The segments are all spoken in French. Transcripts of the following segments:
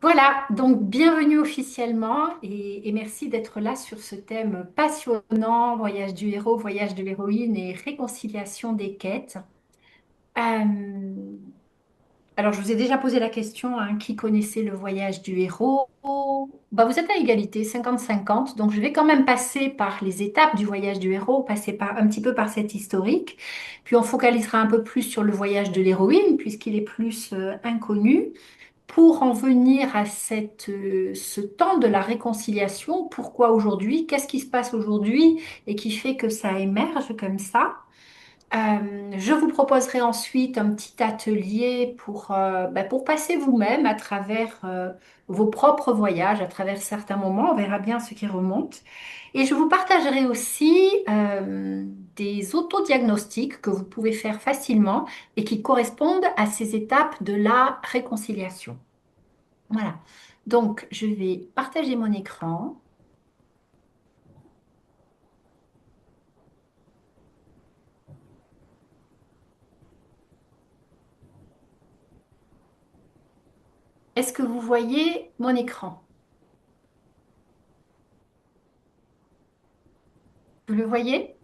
Voilà, donc bienvenue officiellement et merci d'être là sur ce thème passionnant, voyage du héros, voyage de l'héroïne et réconciliation des quêtes. Euh, alors, je vous ai déjà posé la question, hein, qui connaissait le voyage du héros? Bah, vous êtes à égalité, 50-50, donc je vais quand même passer par les étapes du voyage du héros, passer un petit peu par cet historique, puis on focalisera un peu plus sur le voyage de l'héroïne, puisqu'il est plus inconnu. Pour en venir à ce temps de la réconciliation, pourquoi aujourd'hui? Qu'est-ce qui se passe aujourd'hui et qui fait que ça émerge comme ça? Je vous proposerai ensuite un petit atelier pour passer vous-même à travers vos propres voyages, à travers certains moments. On verra bien ce qui remonte. Et je vous partagerai aussi des autodiagnostics que vous pouvez faire facilement et qui correspondent à ces étapes de la réconciliation. Voilà. Donc, je vais partager mon écran. Est-ce que vous voyez mon écran? Vous le voyez?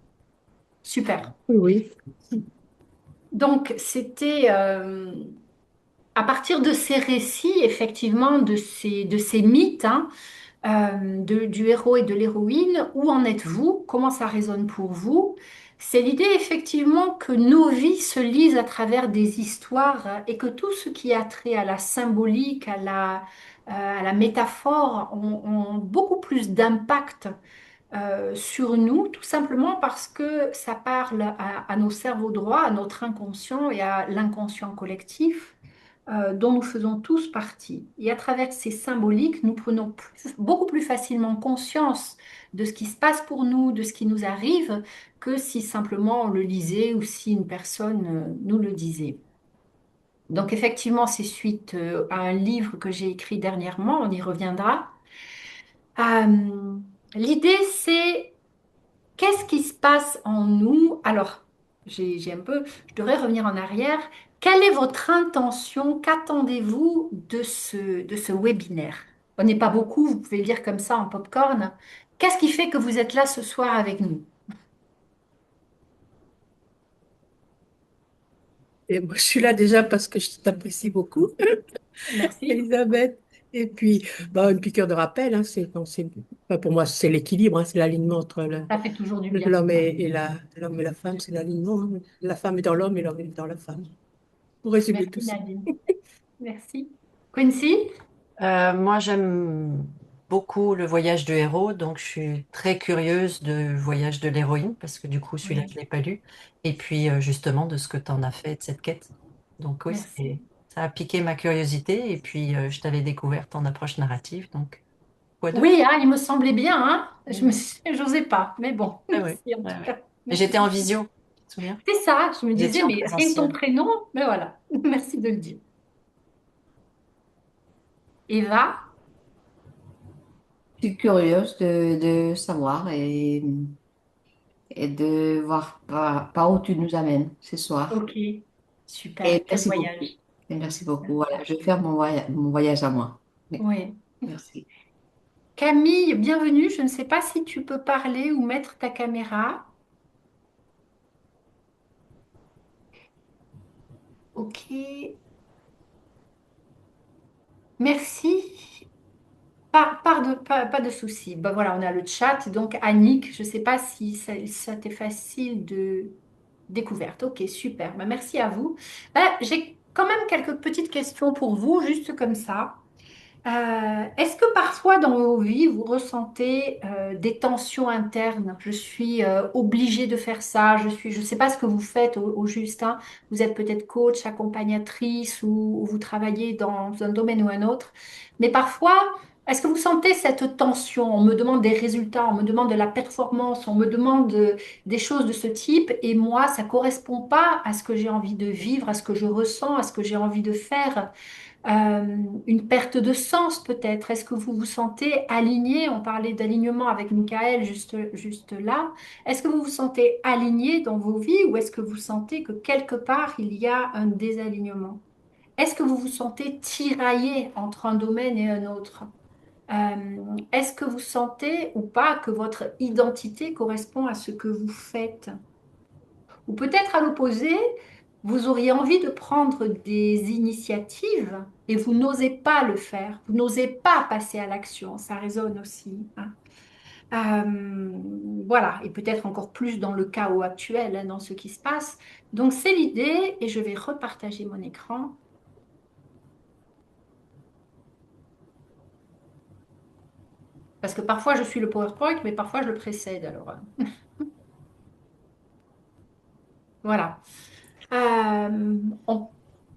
Super. Oui, oui. Donc, c'était à partir de ces récits, effectivement, de ces mythes, hein, du héros et de l'héroïne, où en êtes-vous? Comment ça résonne pour vous? C'est l'idée, effectivement, que nos vies se lisent à travers des histoires et que tout ce qui a trait à la symbolique, à la métaphore, ont beaucoup plus d'impact sur nous, tout simplement parce que ça parle à nos cerveaux droits, à notre inconscient et à l'inconscient collectif dont nous faisons tous partie. Et à travers ces symboliques, nous prenons beaucoup plus facilement conscience de ce qui se passe pour nous, de ce qui nous arrive, que si simplement on le lisait ou si une personne nous le disait. Donc effectivement, c'est suite à un livre que j'ai écrit dernièrement, on y reviendra. Euh, L'idée, c'est qu'est-ce qui se passe en nous? Alors, je devrais revenir en arrière. Quelle est votre intention? Qu'attendez-vous de ce webinaire? On n'est pas beaucoup, vous pouvez le dire comme ça en popcorn. Qu'est-ce qui fait que vous êtes là ce soir avec nous? Et moi, je suis là déjà parce que je t'apprécie beaucoup, Merci. Elisabeth. Et puis, bah, une piqûre de rappel, hein, enfin, pour moi, c'est l'équilibre, hein, c'est l'alignement entre Ça fait toujours du bien. l'homme l'homme et la femme, c'est l'alignement, hein. La femme est dans l'homme et l'homme est dans la femme. Pour résumer tout Merci ça. Nadine. Merci. Quincy? Moi, j'aime beaucoup le voyage du héros, donc je suis très curieuse de voyage de l'héroïne, parce que du coup, celui-là, Oui, je ne l'ai pas lu. Et puis, justement, de ce que tu en as fait de cette quête. Donc, oui, merci. ça a piqué ma curiosité. Et puis, je t'avais découverte en approche narrative. Donc, quoi d'autre? Oui, hein, il me semblait bien, hein. Mm. J'osais pas, mais bon, Ah oui, merci en ouais, tout ouais. cas. Et j'étais Merci. en visio, tu te souviens? C'est ça, je me Vous étiez disais, en mais rien que ton présentiel. prénom, mais voilà, merci de le dire. Eva, Je suis curieuse de savoir et de voir par où tu nous amènes ce soir. ok, super, Et quel merci beaucoup. voyage. Et merci beaucoup. Voilà, je vais faire mon voyage à moi. Oui, Oui. merci. Camille, bienvenue. Je ne sais pas si tu peux parler ou mettre ta caméra. Ok, merci. Pas de souci. Ben voilà, on a le chat. Donc, Annick, je ne sais pas si ça t'est facile de découverte. Ok, super. Ben, merci à vous. Ben, j'ai quand même quelques petites questions pour vous, juste comme ça. Est-ce que parfois dans vos vies, vous ressentez des tensions internes? Je suis obligée de faire ça, je ne sais pas ce que vous faites au juste, hein. Vous êtes peut-être coach, accompagnatrice ou vous travaillez dans un domaine ou un autre. Mais parfois, est-ce que vous sentez cette tension? On me demande des résultats, on me demande de la performance, on me demande des choses de ce type et moi, ça correspond pas à ce que j'ai envie de vivre, à ce que je ressens, à ce que j'ai envie de faire. Une perte de sens peut-être. Est-ce que vous vous sentez aligné? On parlait d'alignement avec Michael juste là. Est-ce que vous vous sentez aligné dans vos vies ou est-ce que vous sentez que quelque part il y a un désalignement? Est-ce que vous vous sentez tiraillé entre un domaine et un autre? Est-ce que vous sentez ou pas que votre identité correspond à ce que vous faites? Ou peut-être à l'opposé, vous auriez envie de prendre des initiatives et vous n'osez pas le faire, vous n'osez pas passer à l'action, ça résonne aussi, hein. Voilà, et peut-être encore plus dans le chaos actuel, hein, dans ce qui se passe. Donc c'est l'idée, et je vais repartager mon écran, parce que parfois je suis le PowerPoint, mais parfois je le précède, alors voilà. On,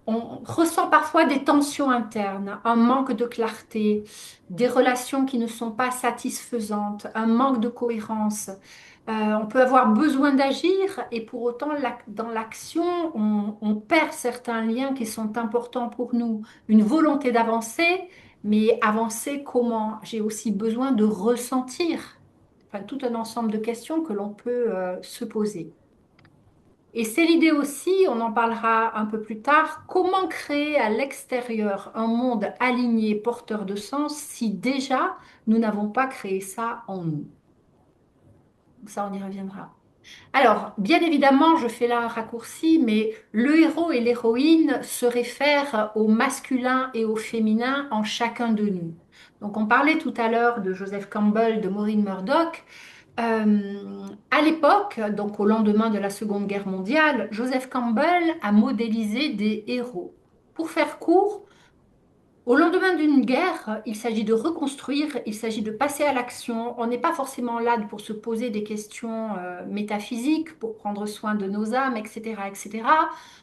on ressent parfois des tensions internes, un manque de clarté, des relations qui ne sont pas satisfaisantes, un manque de cohérence. On peut avoir besoin d'agir et pour autant, dans l'action, on perd certains liens qui sont importants pour nous. Une volonté d'avancer, mais avancer comment? J'ai aussi besoin de ressentir. Enfin, tout un ensemble de questions que l'on peut se poser. Et c'est l'idée aussi, on en parlera un peu plus tard, comment créer à l'extérieur un monde aligné, porteur de sens, si déjà nous n'avons pas créé ça en nous. Ça, on y reviendra. Alors, bien évidemment, je fais là un raccourci, mais le héros et l'héroïne se réfèrent au masculin et au féminin en chacun de nous. Donc, on parlait tout à l'heure de Joseph Campbell, de Maureen Murdoch. À l'époque, donc au lendemain de la Seconde Guerre mondiale, Joseph Campbell a modélisé des héros. Pour faire court, au lendemain d'une guerre, il s'agit de reconstruire, il s'agit de passer à l'action. On n'est pas forcément là pour se poser des questions métaphysiques, pour prendre soin de nos âmes, etc., etc.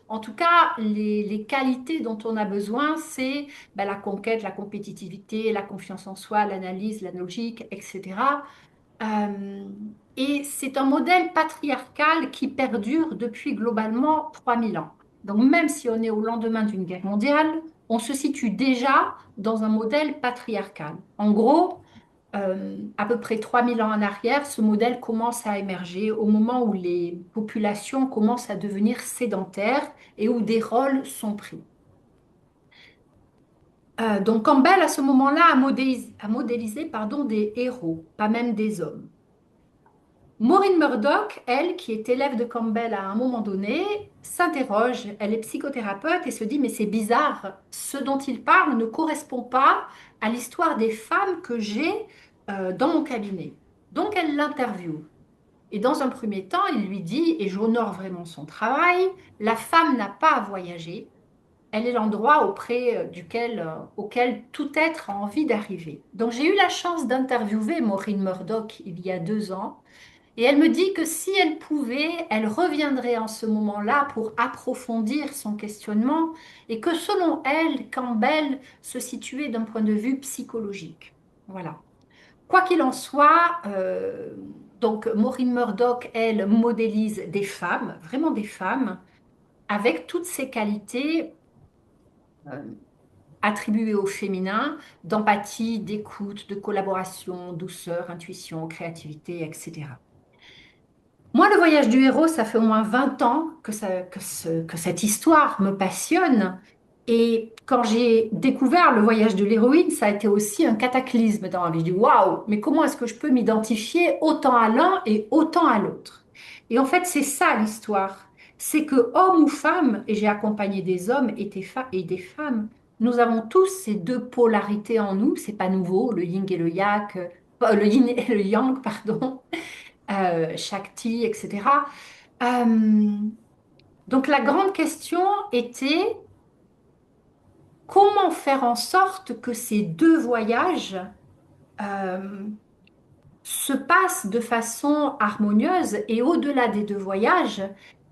En tout cas, les qualités dont on a besoin, c'est ben, la conquête, la compétitivité, la confiance en soi, l'analyse, la logique, etc. Euh, et c'est un modèle patriarcal qui perdure depuis globalement 3000 ans. Donc même si on est au lendemain d'une guerre mondiale, on se situe déjà dans un modèle patriarcal. En gros, à peu près 3000 ans en arrière, ce modèle commence à émerger au moment où les populations commencent à devenir sédentaires et où des rôles sont pris. Donc Campbell, à ce moment-là, a modélisé pardon, des héros, pas même des hommes. Maureen Murdoch, elle, qui est élève de Campbell à un moment donné, s'interroge, elle est psychothérapeute et se dit, mais c'est bizarre, ce dont il parle ne correspond pas à l'histoire des femmes que j'ai dans mon cabinet. Donc elle l'interviewe. Et dans un premier temps, il lui dit, et j'honore vraiment son travail, la femme n'a pas à voyager, elle est l'endroit auquel tout être a envie d'arriver. Donc j'ai eu la chance d'interviewer Maureen Murdoch il y a 2 ans. Et elle me dit que si elle pouvait, elle reviendrait en ce moment-là pour approfondir son questionnement et que selon elle, Campbell se situait d'un point de vue psychologique. Voilà. Quoi qu'il en soit, donc Maureen Murdoch, elle modélise des femmes, vraiment des femmes, avec toutes ces qualités euh, attribuées au féminin, d'empathie, d'écoute, de collaboration, douceur, intuition, créativité, etc. Moi, le voyage du héros, ça fait au moins 20 ans que cette histoire me passionne. Et quand j'ai découvert le voyage de l'héroïne, ça a été aussi un cataclysme dans la vie. Je dis, waouh, mais comment est-ce que je peux m'identifier autant à l'un et autant à l'autre? Et en fait, c'est ça l'histoire. C'est que homme ou femme, et j'ai accompagné des hommes et des femmes, nous avons tous ces deux polarités en nous. C'est pas nouveau, le yin et le yang, le yin et le yang, pardon. Shakti, etc. Euh, donc la grande question était comment faire en sorte que ces deux voyages euh, se passent de façon harmonieuse et au-delà des deux voyages,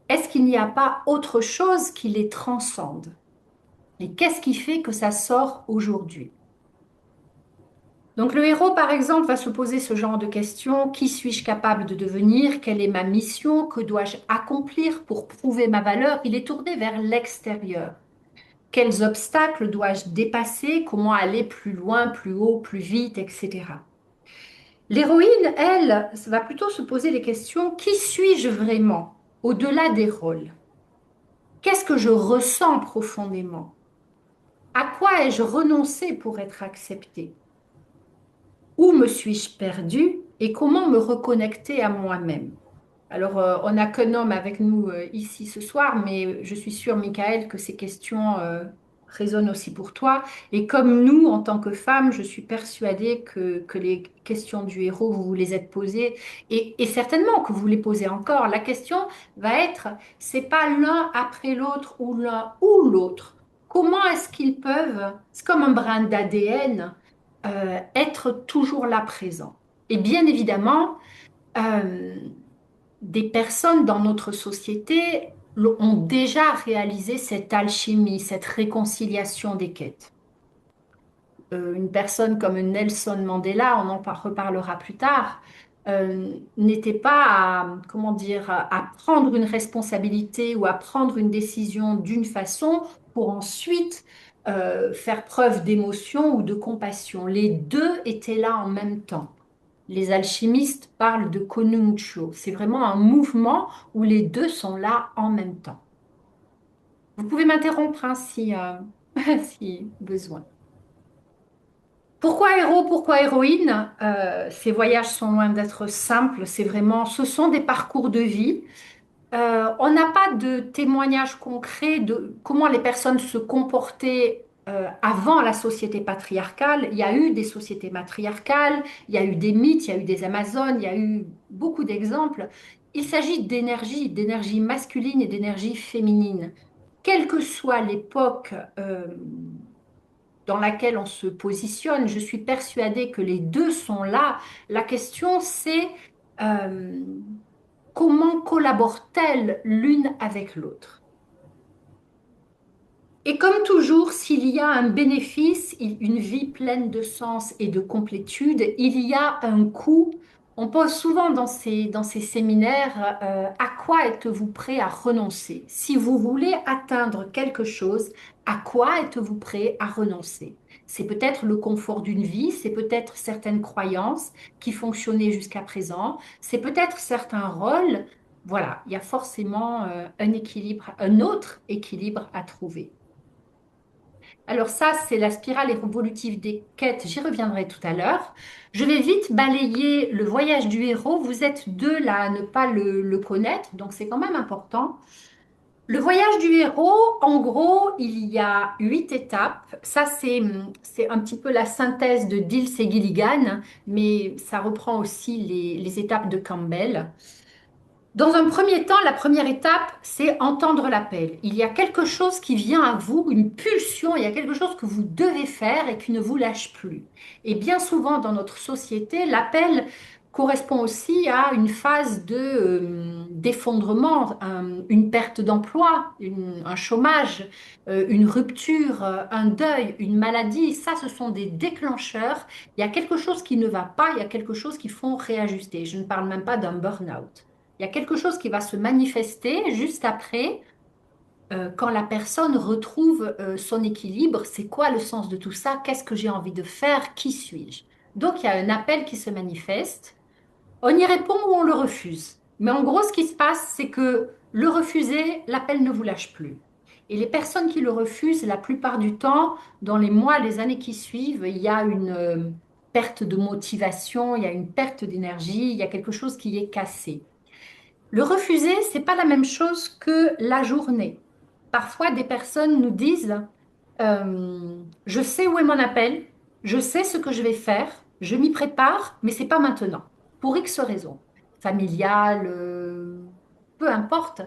est-ce qu'il n'y a pas autre chose qui les transcende? Et qu'est-ce qui fait que ça sort aujourd'hui? Donc le héros, par exemple, va se poser ce genre de questions. Qui suis-je capable de devenir? Quelle est ma mission? Que dois-je accomplir pour prouver ma valeur? Il est tourné vers l'extérieur. Quels obstacles dois-je dépasser? Comment aller plus loin, plus haut, plus vite, etc. L'héroïne, elle, va plutôt se poser les questions. Qui suis-je vraiment? Au-delà des rôles. Qu'est-ce que je ressens profondément? À quoi ai-je renoncé pour être accepté? Où me suis-je perdue et comment me reconnecter à moi-même? Alors, on n'a qu'un homme avec nous ici ce soir, mais je suis sûre, Michael, que ces questions résonnent aussi pour toi. Et comme nous, en tant que femmes, je suis persuadée que les questions du héros, vous vous les êtes posées et certainement que vous les posez encore. La question va être, c'est pas l'un après l'autre ou l'un ou l'autre. Comment est-ce qu'ils peuvent, c'est comme un brin d'ADN, être toujours là présent? Et bien évidemment, euh, des personnes dans notre société ont déjà réalisé cette alchimie, cette réconciliation des quêtes. Une personne comme Nelson Mandela, on en reparlera plus tard, n'était pas à, comment dire, à prendre une responsabilité ou à prendre une décision d'une façon pour ensuite faire preuve d'émotion ou de compassion. Les deux étaient là en même temps. Les alchimistes parlent de Konuncho. C'est vraiment un mouvement où les deux sont là en même temps. Vous pouvez m'interrompre hein, si, si besoin. Pourquoi héros, pourquoi héroïne? Ces voyages sont loin d'être simples. C'est vraiment, ce sont des parcours de vie. On n'a pas de témoignages concrets de comment les personnes se comportaient avant la société patriarcale. Il y a eu des sociétés matriarcales, il y a eu des mythes, il y a eu des Amazones, il y a eu beaucoup d'exemples. Il s'agit d'énergie masculine et d'énergie féminine. Quelle que soit l'époque dans laquelle on se positionne, je suis persuadée que les deux sont là. La question, c'est euh, comment collaborent-elles l'une avec l'autre? Et comme toujours, s'il y a un bénéfice, une vie pleine de sens et de complétude, il y a un coût. On pose souvent dans ces séminaires, à quoi êtes-vous prêt à renoncer? Si vous voulez atteindre quelque chose, à quoi êtes-vous prêt à renoncer? C'est peut-être le confort d'une vie, c'est peut-être certaines croyances qui fonctionnaient jusqu'à présent, c'est peut-être certains rôles. Voilà, il y a forcément un équilibre, un autre équilibre à trouver. Alors ça, c'est la spirale évolutive des quêtes. J'y reviendrai tout à l'heure. Je vais vite balayer le voyage du héros. Vous êtes deux là à ne pas le connaître, donc c'est quand même important. Le voyage du héros, en gros, il y a 8 étapes. Ça, c'est un petit peu la synthèse de Dills et Gilligan, mais ça reprend aussi les étapes de Campbell. Dans un premier temps, la première étape, c'est entendre l'appel. Il y a quelque chose qui vient à vous, une pulsion, il y a quelque chose que vous devez faire et qui ne vous lâche plus. Et bien souvent dans notre société, l'appel correspond aussi à une phase d'effondrement, une perte d'emploi, un chômage, une rupture, un deuil, une maladie. Ça, ce sont des déclencheurs. Il y a quelque chose qui ne va pas, il y a quelque chose qu'il faut réajuster. Je ne parle même pas d'un burn-out. Il y a quelque chose qui va se manifester juste après, quand la personne retrouve son équilibre. C'est quoi le sens de tout ça? Qu'est-ce que j'ai envie de faire? Qui suis-je? Donc, il y a un appel qui se manifeste. On y répond ou on le refuse. Mais en gros, ce qui se passe, c'est que le refuser, l'appel ne vous lâche plus. Et les personnes qui le refusent, la plupart du temps, dans les mois, les années qui suivent, il y a une perte de motivation, il y a une perte d'énergie, il y a quelque chose qui est cassé. Le refuser, c'est pas la même chose que la journée. Parfois, des personnes nous disent, je sais où est mon appel, je sais ce que je vais faire, je m'y prépare, mais c'est pas maintenant, pour X raisons, familiales, peu importe.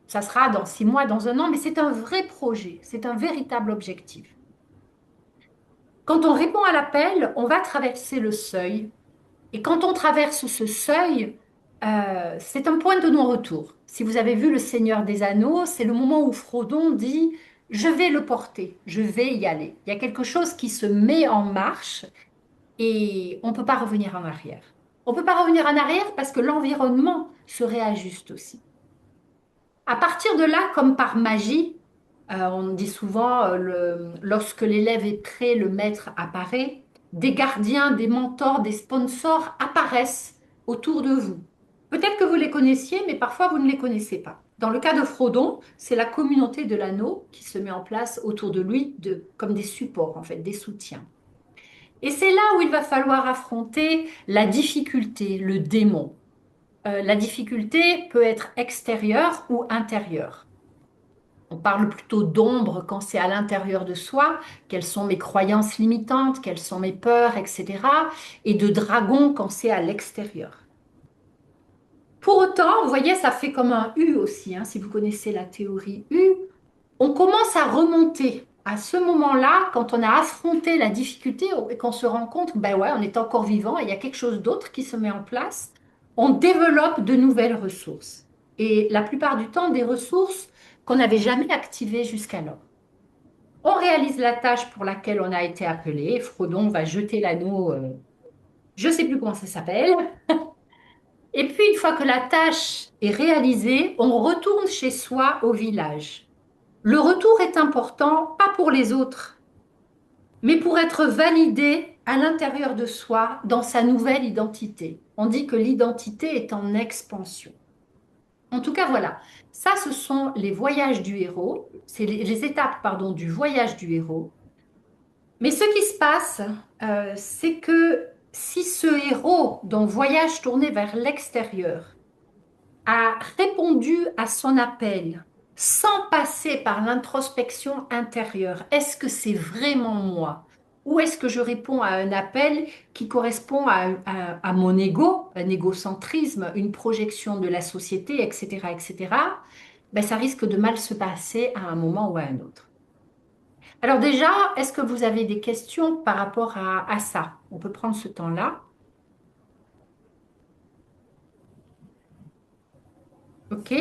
Ça sera dans 6 mois, dans un an, mais c'est un vrai projet, c'est un véritable objectif. Quand on répond à l'appel, on va traverser le seuil. Et quand on traverse ce seuil, c'est un point de non-retour. Si vous avez vu Le Seigneur des Anneaux, c'est le moment où Frodon dit, je vais le porter, je vais y aller. Il y a quelque chose qui se met en marche et on ne peut pas revenir en arrière. On ne peut pas revenir en arrière parce que l'environnement se réajuste aussi. À partir de là, comme par magie, on dit souvent, lorsque l'élève est prêt, le maître apparaît. Des gardiens, des mentors, des sponsors apparaissent autour de vous. Peut-être que vous les connaissiez, mais parfois vous ne les connaissez pas. Dans le cas de Frodon, c'est la communauté de l'anneau qui se met en place autour de lui comme des supports, en fait, des soutiens. Et c'est là où il va falloir affronter la difficulté, le démon. La difficulté peut être extérieure ou intérieure. On parle plutôt d'ombre quand c'est à l'intérieur de soi, quelles sont mes croyances limitantes, quelles sont mes peurs, etc. Et de dragon quand c'est à l'extérieur. Pour autant, vous voyez, ça fait comme un U aussi, hein, si vous connaissez la théorie U. On commence à remonter à ce moment-là, quand on a affronté la difficulté et qu'on se rend compte, ben ouais, on est encore vivant et il y a quelque chose d'autre qui se met en place, on développe de nouvelles ressources. Et la plupart du temps, des ressources qu'on n'avait jamais activées jusqu'alors. On réalise la tâche pour laquelle on a été appelé. Frodon va jeter l'anneau, je ne sais plus comment ça s'appelle. Et puis, une fois que la tâche est réalisée, on retourne chez soi au village. Le retour est important, pas pour les autres, mais pour être validé à l'intérieur de soi dans sa nouvelle identité. On dit que l'identité est en expansion. En tout cas, voilà. Ça, ce sont les voyages du héros, c'est les étapes, pardon, du voyage du héros. Mais ce qui se passe, c'est que si ce héros, dont voyage tourné vers l'extérieur, a répondu à son appel sans passer par l'introspection intérieure. Est-ce que c'est vraiment moi? Ou est-ce que je réponds à un appel qui correspond à mon ego, un égocentrisme, une projection de la société, etc., etc. Ben, ça risque de mal se passer à un moment ou à un autre. Alors déjà, est-ce que vous avez des questions par rapport à ça? On peut prendre ce temps-là. OK?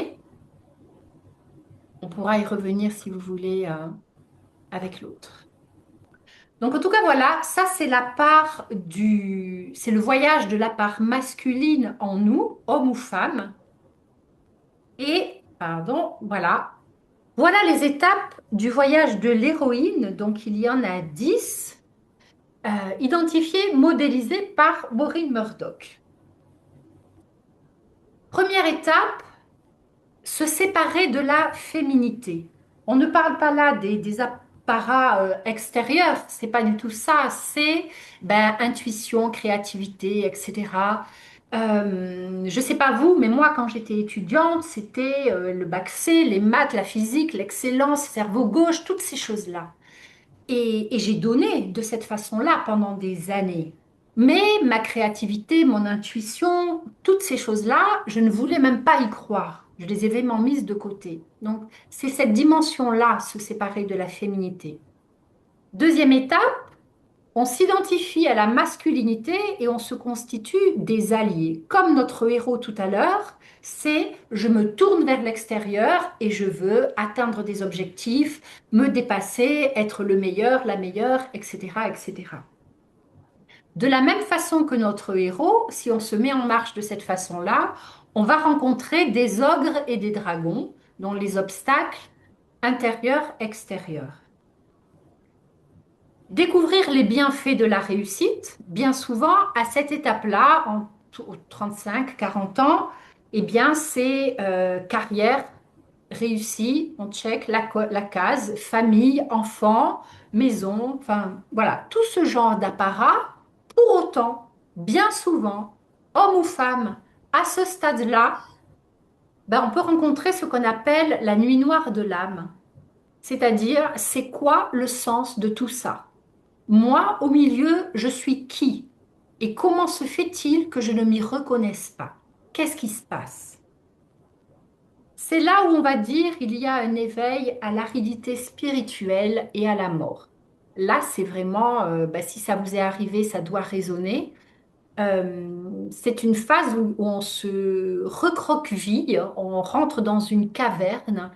On pourra y revenir si vous voulez avec l'autre. Donc en tout cas, voilà, ça c'est c'est le voyage de la part masculine en nous, homme ou femme. Et, pardon, voilà. Voilà les étapes du voyage de l'héroïne. Donc il y en a 10, identifiées, modélisées par Maureen Murdoch. Première étape, se séparer de la féminité. On ne parle pas là des apparats extérieurs, c'est pas du tout ça, c'est ben, intuition, créativité, etc. Je sais pas vous, mais moi quand j'étais étudiante, c'était le bac C, les maths, la physique, l'excellence, cerveau gauche, toutes ces choses-là. Et j'ai donné de cette façon-là pendant des années. Mais ma créativité, mon intuition, toutes ces choses-là, je ne voulais même pas y croire. Je les ai vraiment mises de côté. Donc, c'est cette dimension-là, se séparer de la féminité. Deuxième étape, on s'identifie à la masculinité et on se constitue des alliés. Comme notre héros tout à l'heure, c'est je me tourne vers l'extérieur et je veux atteindre des objectifs, me dépasser, être le meilleur, la meilleure, etc., etc. De la même façon que notre héros, si on se met en marche de cette façon-là, on va rencontrer des ogres et des dragons, dont les obstacles intérieurs-extérieurs. Découvrir les bienfaits de la réussite, bien souvent, à cette étape-là, en 35-40 ans, eh bien, c'est carrière réussie, on check la case, famille, enfant, maison, enfin, voilà, tout ce genre d'apparat. Pour autant, bien souvent, homme ou femme, à ce stade-là, ben, on peut rencontrer ce qu'on appelle la nuit noire de l'âme. C'est-à-dire, c'est quoi le sens de tout ça? Moi, au milieu, je suis qui? Et comment se fait-il que je ne m'y reconnaisse pas? Qu'est-ce qui se passe? C'est là où on va dire il y a un éveil à l'aridité spirituelle et à la mort. Là, c'est vraiment, bah, si ça vous est arrivé, ça doit résonner. C'est une phase où on se recroqueville, on rentre dans une caverne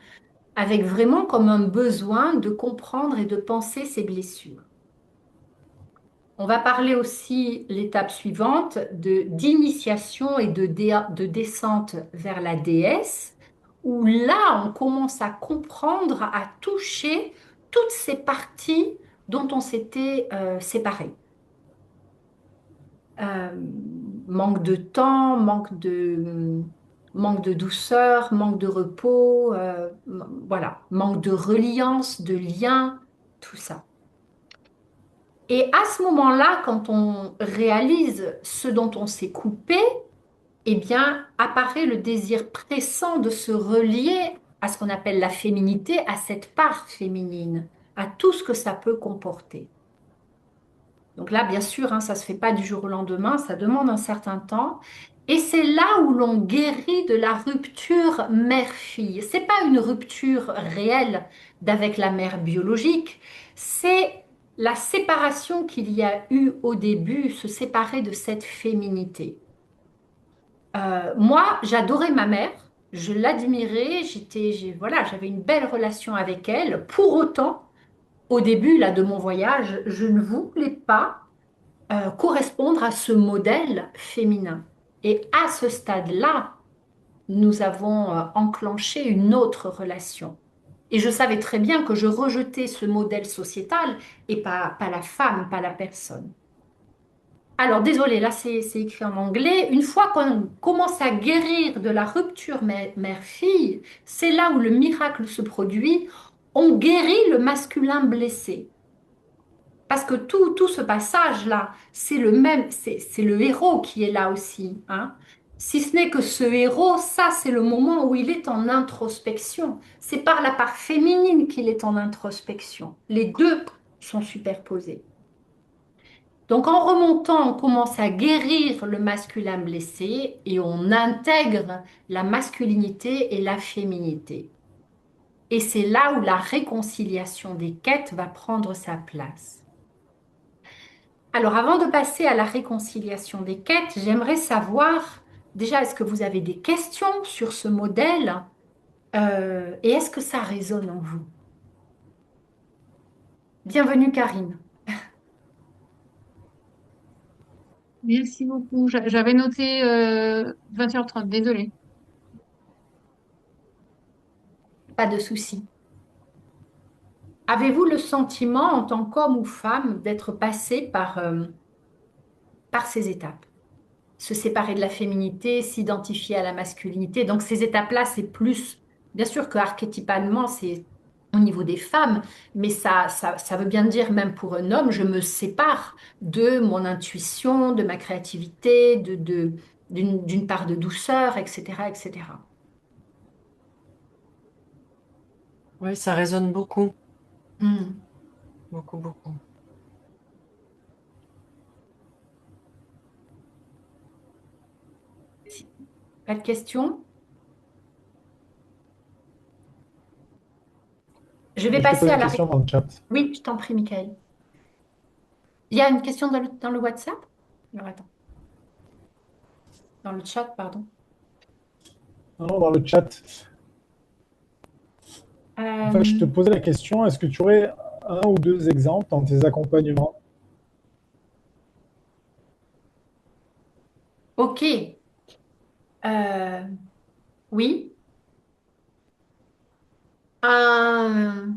avec vraiment comme un besoin de comprendre et de penser ses blessures. On va parler aussi l'étape suivante d'initiation et de descente vers la déesse, où là, on commence à comprendre, à toucher toutes ces parties dont on s'était séparé. Euh, Manque de temps, manque de Manque de douceur, manque de repos, voilà, manque de reliance, de lien, tout ça. Et à ce moment-là, quand on réalise ce dont on s'est coupé, eh bien, apparaît le désir pressant de se relier à ce qu'on appelle la féminité, à cette part féminine, à tout ce que ça peut comporter. Donc là, bien sûr, hein, ça ne se fait pas du jour au lendemain, ça demande un certain temps. Et c'est là où l'on guérit de la rupture mère-fille. Ce n'est pas une rupture réelle d'avec la mère biologique, c'est la séparation qu'il y a eu au début, se séparer de cette féminité. Moi, j'adorais ma mère, je l'admirais, voilà, j'avais une belle relation avec elle. Pour autant, au début là, de mon voyage, je ne voulais pas correspondre à ce modèle féminin. Et à ce stade-là, nous avons enclenché une autre relation. Et je savais très bien que je rejetais ce modèle sociétal et pas la femme, pas la personne. Alors, désolé, là c'est écrit en anglais. Une fois qu'on commence à guérir de la rupture mère-fille, c'est là où le miracle se produit. On guérit le masculin blessé. Parce que tout ce passage-là, c'est le même, c'est le héros qui est là aussi, hein. Si ce n'est que ce héros, ça, c'est le moment où il est en introspection. C'est par la part féminine qu'il est en introspection. Les deux sont superposés. Donc en remontant, on commence à guérir le masculin blessé et on intègre la masculinité et la féminité. Et c'est là où la réconciliation des quêtes va prendre sa place. Alors, avant de passer à la réconciliation des quêtes, j'aimerais savoir, déjà, est-ce que vous avez des questions sur ce modèle et est-ce que ça résonne en vous? Bienvenue, Karine. Merci beaucoup. J'avais noté 20h30, désolée. Pas de souci. Avez-vous le sentiment, en tant qu'homme ou femme, d'être passé par ces étapes? Se séparer de la féminité, s'identifier à la masculinité. Donc ces étapes-là, c'est plus, bien sûr que archétypalement, c'est au niveau des femmes, mais ça veut bien dire, même pour un homme, je me sépare de mon intuition, de ma créativité, d'une part de douceur, etc., etc. Oui, ça résonne beaucoup, Hmm. beaucoup, beaucoup. Pas de questions? Je vais Je te passer pose à une la... question dans le chat. Oui, je t'en prie, Michael. Il y a une question dans le WhatsApp? Alors, attends. Dans le chat, pardon. Non, non, dans le chat. En fait, je te Euh, posais la question, est-ce que tu aurais un ou deux exemples dans tes accompagnements? ok. Euh, oui. Un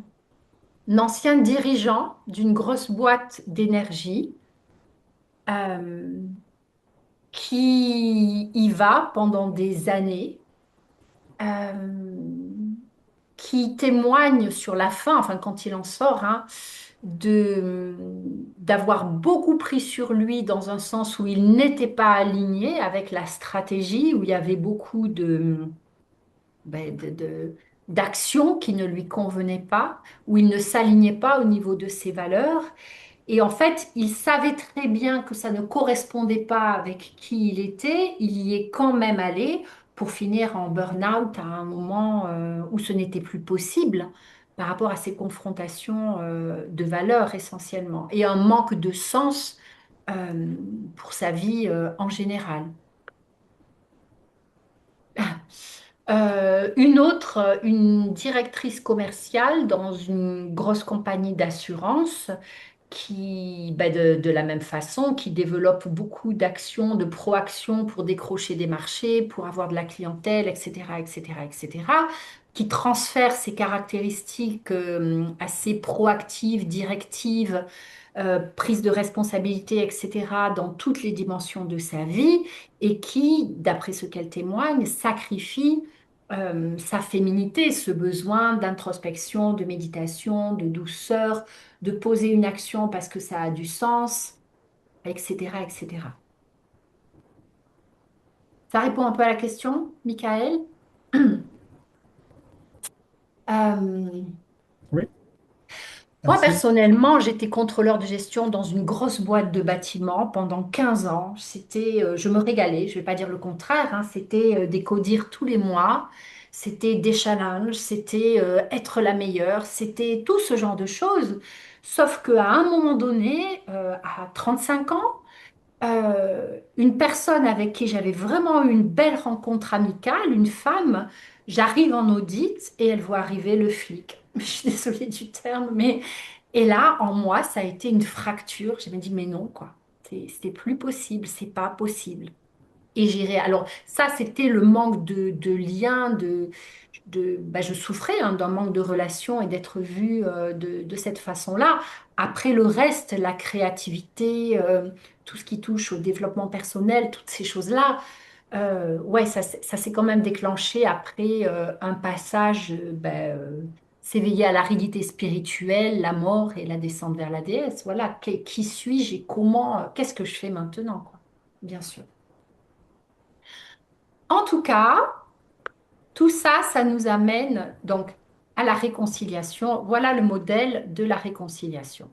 ancien dirigeant d'une grosse boîte d'énergie euh, qui y va pendant des années, euh, qui témoigne sur la fin, enfin quand il en sort, hein, d'avoir beaucoup pris sur lui dans un sens où il n'était pas aligné avec la stratégie, où il y avait beaucoup ben, d'actions qui ne lui convenaient pas, où il ne s'alignait pas au niveau de ses valeurs. Et en fait, il savait très bien que ça ne correspondait pas avec qui il était. Il y est quand même allé pour finir en burn-out à un moment où ce n'était plus possible par rapport à ces confrontations de valeurs essentiellement et un manque de sens euh, pour sa vie en général. Une autre, une directrice commerciale dans une grosse compagnie d'assurance qui, ben, de la même façon, qui développe beaucoup d'actions, de proactions pour décrocher des marchés, pour avoir de la clientèle, etc., etc., etc. qui transfère ses caractéristiques assez proactives, directives, prise de responsabilité, etc., dans toutes les dimensions de sa vie, et qui, d'après ce qu'elle témoigne, sacrifie sa féminité, ce besoin d'introspection, de méditation, de douceur, de poser une action parce que ça a du sens, etc., etc. Ça répond un peu à la question, Michael? Euh, Oui, Moi, merci. personnellement, j'étais contrôleur de gestion dans une grosse boîte de bâtiment pendant 15 ans. Je me régalais, je ne vais pas dire le contraire, hein, c'était des codir tous les mois, c'était des challenges, c'était être la meilleure, c'était tout ce genre de choses. Sauf qu'à un moment donné, à 35 ans, une personne avec qui j'avais vraiment eu une belle rencontre amicale, une femme, j'arrive en audit et elle voit arriver le flic. Je suis désolée du terme, mais et là, en moi, ça a été une fracture. Je me dit, mais non, quoi. C'est plus possible, c'est pas possible. Et j'irai. Alors, ça, c'était le manque de lien, je souffrais hein, d'un manque de relation et d'être vue de cette façon-là. Après le reste, la créativité, tout ce qui touche au développement personnel, toutes ces choses-là, ouais, ça s'est quand même déclenché après un passage, s'éveiller à l'aridité spirituelle, la mort et la descente vers la déesse. Voilà, qui suis-je et comment, qu'est-ce que je fais maintenant, quoi, bien sûr. En tout cas, tout ça, ça nous amène donc à la réconciliation. Voilà le modèle de la réconciliation.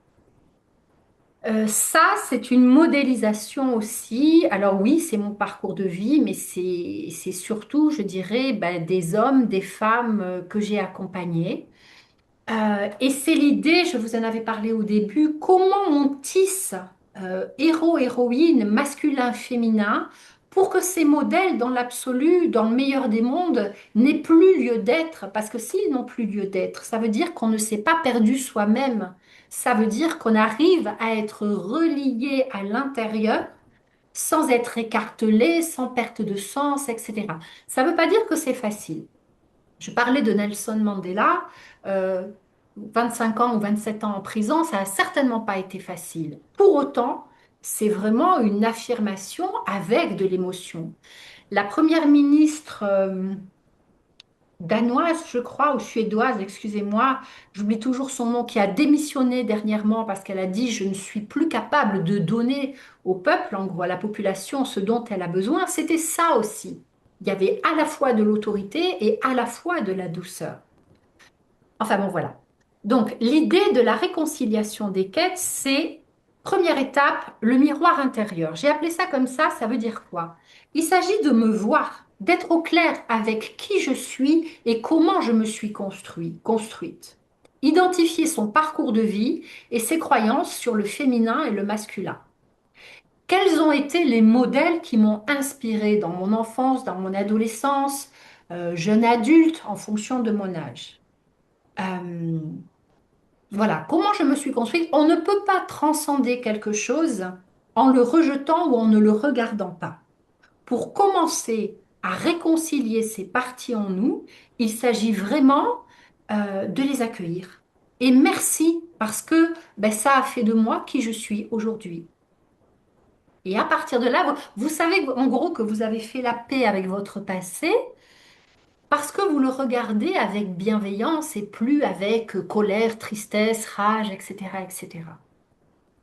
Ça, c'est une modélisation aussi. Alors oui, c'est mon parcours de vie, mais c'est surtout, je dirais, ben, des hommes, des femmes que j'ai accompagnés. Et c'est l'idée, je vous en avais parlé au début, comment on tisse héros, héroïnes, masculin, féminin, pour que ces modèles, dans l'absolu, dans le meilleur des mondes, n'aient plus lieu d'être. Parce que s'ils n'ont plus lieu d'être, ça veut dire qu'on ne s'est pas perdu soi-même. Ça veut dire qu'on arrive à être relié à l'intérieur sans être écartelé, sans perte de sens, etc. Ça ne veut pas dire que c'est facile. Je parlais de Nelson Mandela, euh, 25 ans ou 27 ans en prison, ça n'a certainement pas été facile. Pour autant, c'est vraiment une affirmation avec de l'émotion. La première ministre danoise, je crois, ou suédoise, excusez-moi, j'oublie toujours son nom, qui a démissionné dernièrement parce qu'elle a dit, je ne suis plus capable de donner au peuple, en gros à la population, ce dont elle a besoin, c'était ça aussi. Il y avait à la fois de l'autorité et à la fois de la douceur. Enfin bon, voilà. Donc, l'idée de la réconciliation des quêtes, c'est, première étape, le miroir intérieur. J'ai appelé ça comme ça veut dire quoi? Il s'agit de me voir, d'être au clair avec qui je suis et comment je me suis construite. Identifier son parcours de vie et ses croyances sur le féminin et le masculin. Quels ont été les modèles qui m'ont inspiré dans mon enfance, dans mon adolescence, jeune adulte, en fonction de mon âge? Euh, voilà, comment je me suis construite. On ne peut pas transcender quelque chose en le rejetant ou en ne le regardant pas. Pour commencer à réconcilier ces parties en nous, il s'agit vraiment de les accueillir. Et merci parce que ben, ça a fait de moi qui je suis aujourd'hui. Et à partir de là, vous savez en gros que vous avez fait la paix avec votre passé parce que vous le regardez avec bienveillance et plus avec colère, tristesse, rage, etc., etc.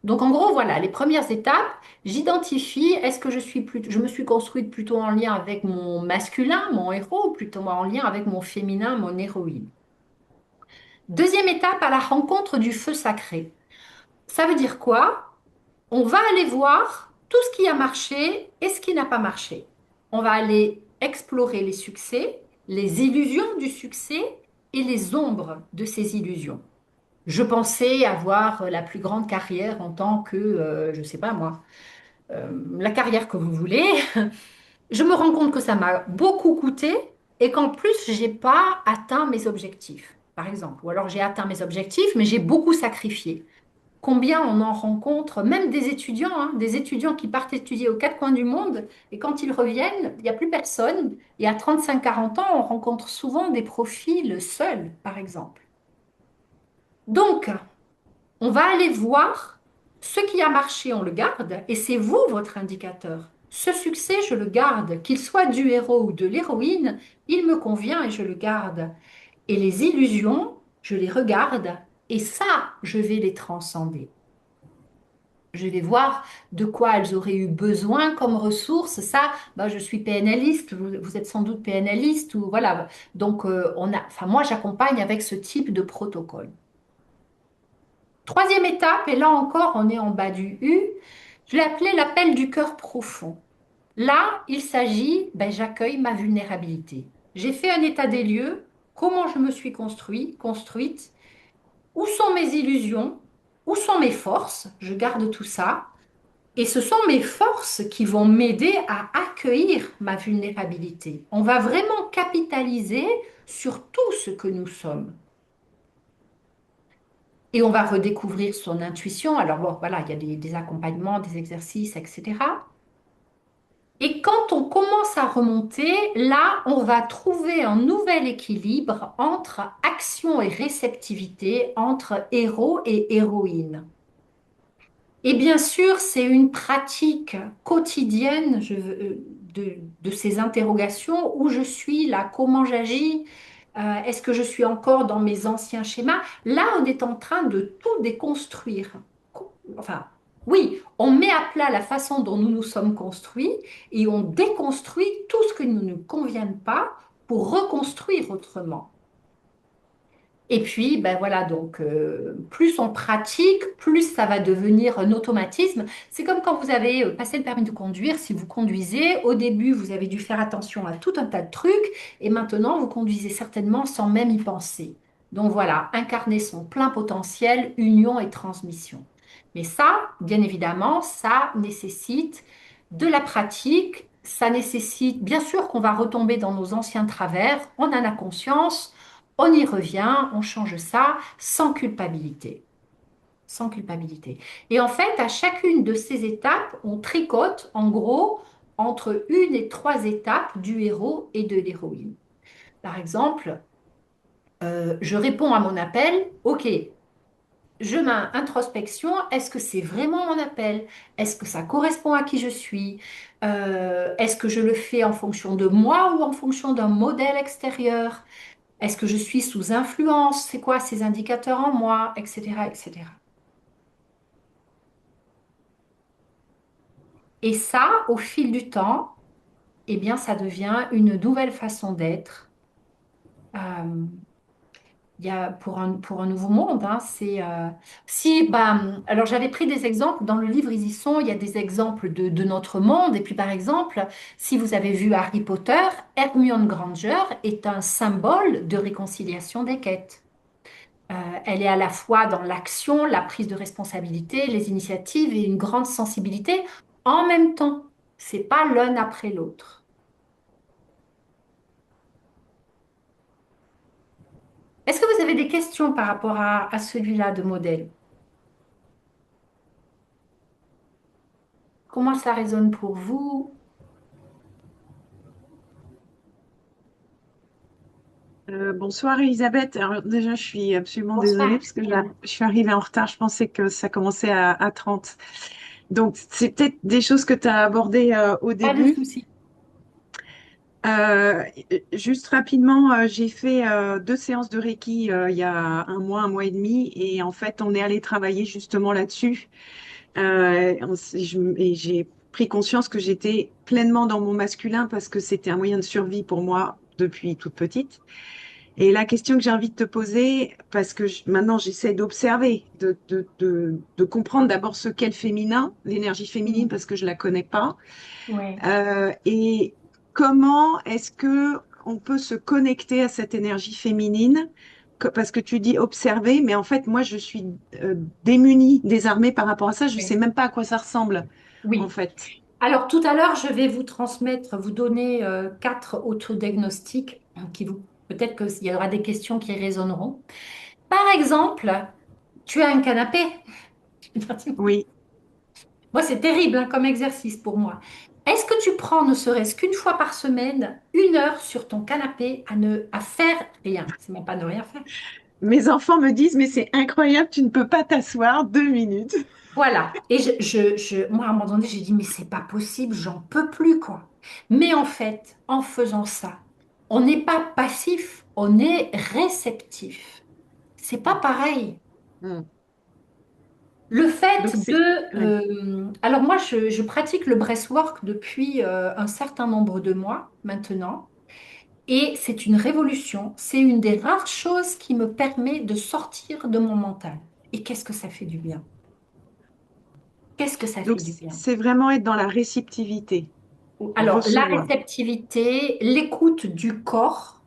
Donc en gros, voilà, les premières étapes, j'identifie, est-ce que je me suis construite plutôt en lien avec mon masculin, mon héros, ou plutôt en lien avec mon féminin, mon héroïne. Deuxième étape, à la rencontre du feu sacré. Ça veut dire quoi? On va aller voir tout ce qui a marché et ce qui n'a pas marché. On va aller explorer les succès, les illusions du succès et les ombres de ces illusions. Je pensais avoir la plus grande carrière en tant que, je ne sais pas moi, la carrière que vous voulez. Je me rends compte que ça m'a beaucoup coûté et qu'en plus, j'ai pas atteint mes objectifs, par exemple. Ou alors j'ai atteint mes objectifs, mais j'ai beaucoup sacrifié. Combien on en rencontre, même des étudiants qui partent étudier aux quatre coins du monde, et quand ils reviennent, il n'y a plus personne. Et à 35-40 ans, on rencontre souvent des profils seuls, par exemple. Donc, on va aller voir ce qui a marché, on le garde, et c'est vous votre indicateur. Ce succès, je le garde, qu'il soit du héros ou de l'héroïne, il me convient et je le garde. Et les illusions, je les regarde, et ça, je vais les transcender. Je vais voir de quoi elles auraient eu besoin comme ressources. Ça, bah, je suis PNListe, vous êtes sans doute PNListe, ou voilà. Donc, enfin, moi, j'accompagne avec ce type de protocole. Troisième étape, et là encore, on est en bas du U, je l'ai appelé l'appel du cœur profond. Là, il s'agit, ben, j'accueille ma vulnérabilité. J'ai fait un état des lieux, comment je me suis construite, où sont mes illusions, où sont mes forces, je garde tout ça. Et ce sont mes forces qui vont m'aider à accueillir ma vulnérabilité. On va vraiment capitaliser sur tout ce que nous sommes. Et on va redécouvrir son intuition. Alors bon, voilà, il y a des accompagnements, des exercices, etc. Et quand on commence à remonter, là, on va trouver un nouvel équilibre entre action et réceptivité, entre héros et héroïne. Et bien sûr, c'est une pratique quotidienne de ces interrogations où je suis là, comment j'agis, est-ce que je suis encore dans mes anciens schémas? Là, on est en train de tout déconstruire. Enfin, oui, on met à plat la façon dont nous nous sommes construits et on déconstruit tout ce qui ne nous convient pas pour reconstruire autrement. Et puis, ben voilà, donc plus on pratique, plus ça va devenir un automatisme. C'est comme quand vous avez passé le permis de conduire, si vous conduisez, au début, vous avez dû faire attention à tout un tas de trucs, et maintenant, vous conduisez certainement sans même y penser. Donc voilà, incarner son plein potentiel, union et transmission. Mais ça, bien évidemment, ça nécessite de la pratique, ça nécessite, bien sûr qu'on va retomber dans nos anciens travers, on en a conscience. On y revient, on change ça sans culpabilité. Sans culpabilité. Et en fait, à chacune de ces étapes, on tricote en gros entre une et trois étapes du héros et de l'héroïne. Par exemple, je réponds à mon appel, ok, je mets introspection, est-ce que c'est vraiment mon appel? Est-ce que ça correspond à qui je suis? Est-ce que je le fais en fonction de moi ou en fonction d'un modèle extérieur? Est-ce que je suis sous influence? C'est quoi ces indicateurs en moi? Etc., etc. Et ça, au fil du temps, eh bien, ça devient une nouvelle façon d'être. Euh, il y a pour un nouveau monde, hein, si, bah, alors j'avais pris des exemples, dans le livre, ils y sont, il y a des exemples de notre monde. Et puis, par exemple, si vous avez vu Harry Potter, Hermione Granger est un symbole de réconciliation des quêtes. Elle est à la fois dans l'action, la prise de responsabilité, les initiatives et une grande sensibilité en même temps. C'est pas l'un après l'autre. Est-ce que vous avez des questions par rapport à celui-là de modèle? Comment ça résonne pour vous? Bonsoir Elisabeth. Alors déjà, je suis absolument désolée Bonsoir. parce que là, je suis arrivée en retard. Je pensais que ça commençait à 30. Donc, c'est peut-être des choses que tu as abordées au Pas de début. souci. Euh, Juste rapidement, j'ai fait 2 séances de Reiki il y a un mois et demi. Et en fait, on est allé travailler justement là-dessus. Et j'ai pris conscience que j'étais pleinement dans mon masculin parce que c'était un moyen de survie pour moi depuis toute petite. Et la question que j'ai envie de te poser, parce que maintenant j'essaie d'observer, de comprendre d'abord ce qu'est le féminin, l'énergie féminine, parce que je la connais pas, Oui. et comment est-ce que on peut se connecter à cette énergie féminine, parce que tu dis observer, mais en fait moi je suis démunie, désarmée par rapport à ça, je sais Oui. même pas à quoi ça ressemble, en Oui. fait. Alors tout à l'heure, je vais vous transmettre, vous donner quatre autodiagnostics qui vous, peut-être qu'il y aura des questions qui résonneront. Par exemple, tu as un canapé. Oui. Moi, c'est terrible hein, comme exercice pour moi. Est-ce que tu prends ne serait-ce qu'une fois par semaine, 1 heure sur ton canapé à faire rien? C'est même pas ne rien faire. Mes enfants me disent, mais c'est incroyable, tu ne peux pas t'asseoir 2 minutes. Voilà. Et moi, à un moment donné, j'ai dit, mais c'est pas possible, j'en peux plus, quoi. Mais en fait, en faisant ça, on n'est pas passif, on est réceptif. C'est pas pareil. Mm. Le fait Donc c'est, de... oui. alors moi, je pratique le breathwork depuis un certain nombre de mois maintenant. Et c'est une révolution. C'est une des rares choses qui me permet de sortir de mon mental. Et qu'est-ce que ça fait du bien? Qu'est-ce que ça Donc fait du bien? c'est vraiment être dans la réceptivité, Alors, la recevoir. réceptivité, l'écoute du corps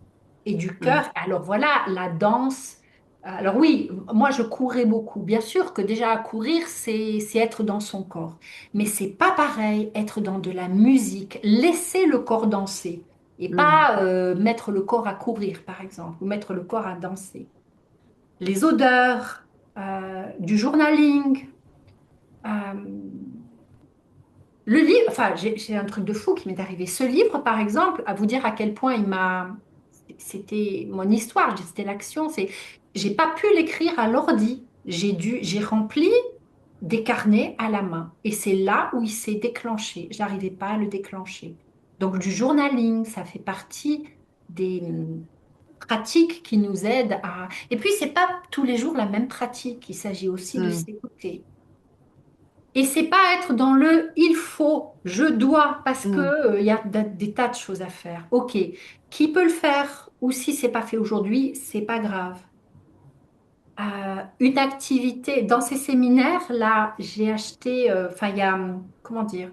et du Mm. cœur. Alors voilà, la danse. Alors oui, moi je courais beaucoup. Bien sûr que déjà courir, c'est être dans son corps. Mais c'est pas pareil être dans de la musique. Laisser le corps danser et Mm. pas mettre le corps à courir, par exemple, ou mettre le corps à danser. Les odeurs, du journaling. euh, Le livre, enfin, j'ai un truc de fou qui m'est arrivé. Ce livre, par exemple, à vous dire à quel point c'était mon histoire, c'était l'action. J'ai pas pu l'écrire à l'ordi. J'ai rempli des carnets à la main. Et c'est là où il s'est déclenché. J'arrivais pas à le déclencher. Donc, du journaling, ça fait partie des pratiques qui nous aident à. Et puis, c'est pas tous les jours la même pratique. Il s'agit aussi de Mm. s'écouter. Et c'est pas être dans le il faut, je dois, parce que Mm. il y a des tas de choses à faire. Ok, qui peut le faire ou si c'est pas fait aujourd'hui, c'est pas grave. Une activité dans ces séminaires là, j'ai acheté, enfin il y a, comment dire,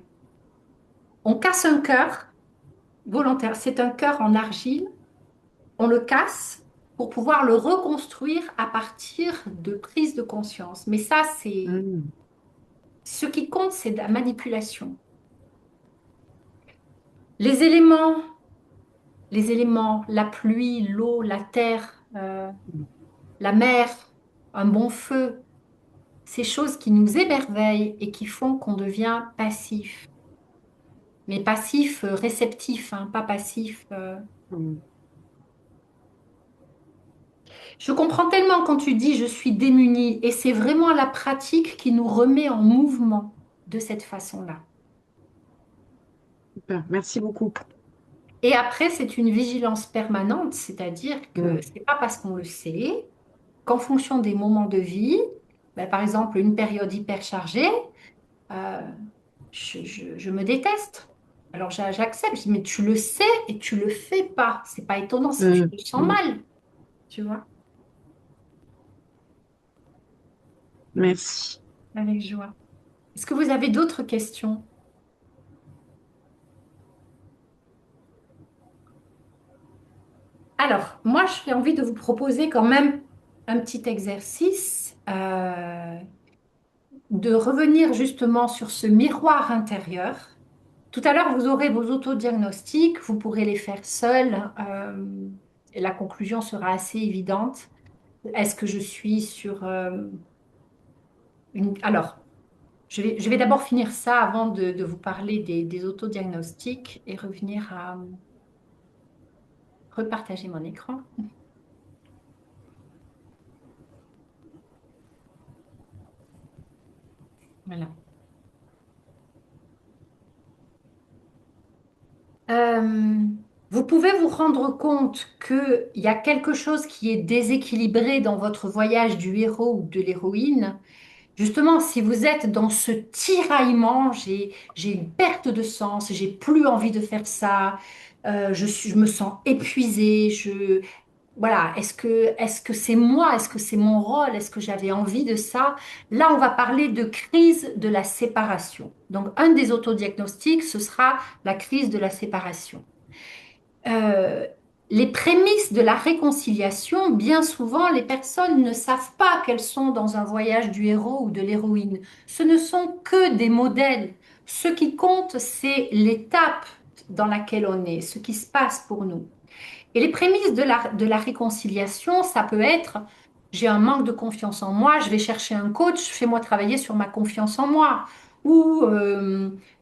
on casse un cœur volontaire. C'est un cœur en argile, on le casse pour pouvoir le reconstruire à partir de prise de conscience. Mais ça, c'est Mm. ce qui compte, c'est la manipulation. Les éléments. Les éléments, la pluie, l'eau, la terre, la mer, un bon feu, ces choses qui nous émerveillent et qui font qu'on devient passif. Mais passif, réceptif, hein, pas passif. Mm. Je comprends tellement quand tu dis je suis démunie et c'est vraiment la pratique qui nous remet en mouvement de cette façon-là. Super. Merci beaucoup. Et après, c'est une vigilance permanente, c'est-à-dire que Mm. c'est pas parce qu'on le sait qu'en fonction des moments de vie, ben, par exemple une période hyper chargée, euh, je me déteste. Alors j'accepte, je dis, mais tu le sais et tu le fais pas. C'est pas étonnant si tu Mm. te sens Mm. mal, tu vois, Merci. avec joie. Est-ce que vous avez d'autres questions? Alors, moi, j'ai envie de vous proposer quand même un petit exercice, de revenir justement sur ce miroir intérieur. Tout à l'heure, vous aurez vos autodiagnostics, vous pourrez les faire seuls, et la conclusion sera assez évidente. Est-ce que je suis sur une... Alors, je vais d'abord finir ça avant de vous parler des autodiagnostics et revenir à repartager mon écran. Voilà. Euh, Vous pouvez vous rendre compte qu'il y a quelque chose qui est déséquilibré dans votre voyage du héros ou de l'héroïne. Justement, si vous êtes dans ce tiraillement, j'ai une perte de sens, j'ai plus envie de faire ça, je me sens épuisée, voilà, est-ce que c'est moi, est-ce que c'est mon rôle, est-ce que j'avais envie de ça? Là, on va parler de crise de la séparation. Donc, un des autodiagnostics, ce sera la crise de la séparation. euh, les prémices de la réconciliation, bien souvent, les personnes ne savent pas qu'elles sont dans un voyage du héros ou de l'héroïne. Ce ne sont que des modèles. Ce qui compte, c'est l'étape dans laquelle on est, ce qui se passe pour nous. Et les prémices de la réconciliation, ça peut être, j'ai un manque de confiance en moi, je vais chercher un coach, fais-moi travailler sur ma confiance en moi. Ou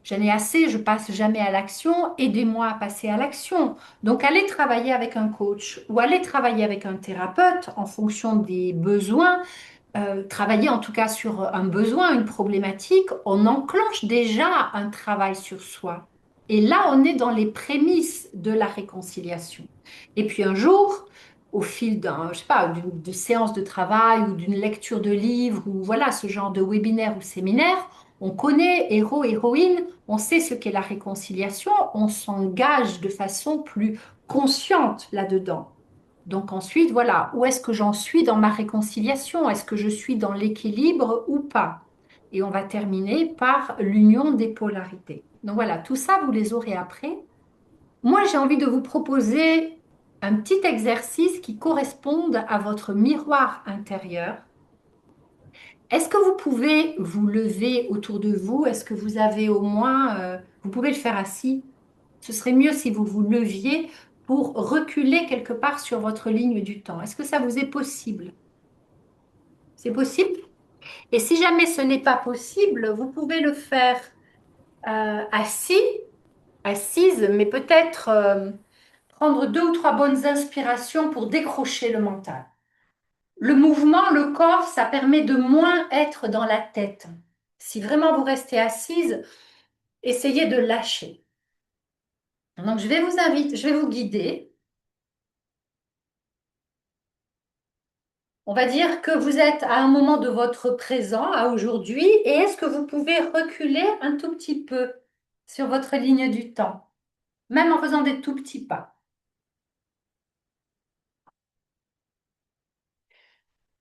j'en ai assez, je passe jamais à l'action, aidez-moi à passer à l'action. Donc, allez travailler avec un coach ou allez travailler avec un thérapeute en fonction des besoins, travailler en tout cas sur un besoin, une problématique, on enclenche déjà un travail sur soi. Et là, on est dans les prémices de la réconciliation. Et puis un jour, au fil d'un, je sais pas, d'une séance de travail ou d'une lecture de livre ou voilà, ce genre de webinaire ou séminaire, on connaît héros, héroïne, on sait ce qu'est la réconciliation, on s'engage de façon plus consciente là-dedans. Donc ensuite, voilà, où est-ce que j'en suis dans ma réconciliation? Est-ce que je suis dans l'équilibre ou pas? Et on va terminer par l'union des polarités. Donc voilà, tout ça, vous les aurez après. Moi, j'ai envie de vous proposer un petit exercice qui corresponde à votre miroir intérieur. Est-ce que vous pouvez vous lever autour de vous? Est-ce que vous avez au moins, vous pouvez le faire assis? Ce serait mieux si vous vous leviez pour reculer quelque part sur votre ligne du temps. Est-ce que ça vous est possible? C'est possible? Et si jamais ce n'est pas possible, vous pouvez le faire assis, assise, mais peut-être prendre deux ou trois bonnes inspirations pour décrocher le mental. Le mouvement, le corps, ça permet de moins être dans la tête. Si vraiment vous restez assise, essayez de lâcher. Donc je vais vous inviter, je vais vous guider. On va dire que vous êtes à un moment de votre présent, à aujourd'hui, et est-ce que vous pouvez reculer un tout petit peu sur votre ligne du temps, même en faisant des tout petits pas?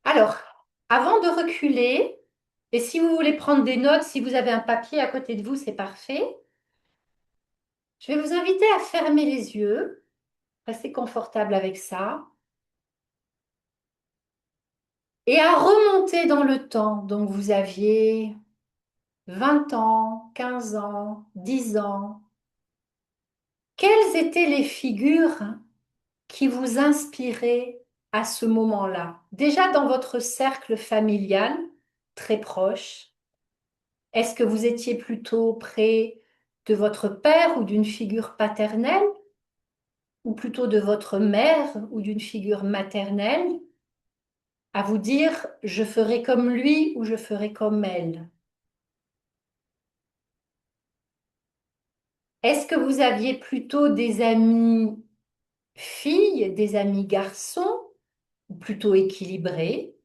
Alors, avant de reculer, et si vous voulez prendre des notes, si vous avez un papier à côté de vous, c'est parfait. Je vais vous inviter à fermer les yeux, rester confortable avec ça, et à remonter dans le temps. Donc, vous aviez 20 ans, 15 ans, 10 ans. Quelles étaient les figures qui vous inspiraient à ce moment-là? Déjà dans votre cercle familial, très proche, est-ce que vous étiez plutôt près de votre père ou d'une figure paternelle, ou plutôt de votre mère ou d'une figure maternelle, à vous dire je ferai comme lui ou je ferai comme elle? Est-ce que vous aviez plutôt des amis filles, des amis garçons, ou plutôt équilibrés?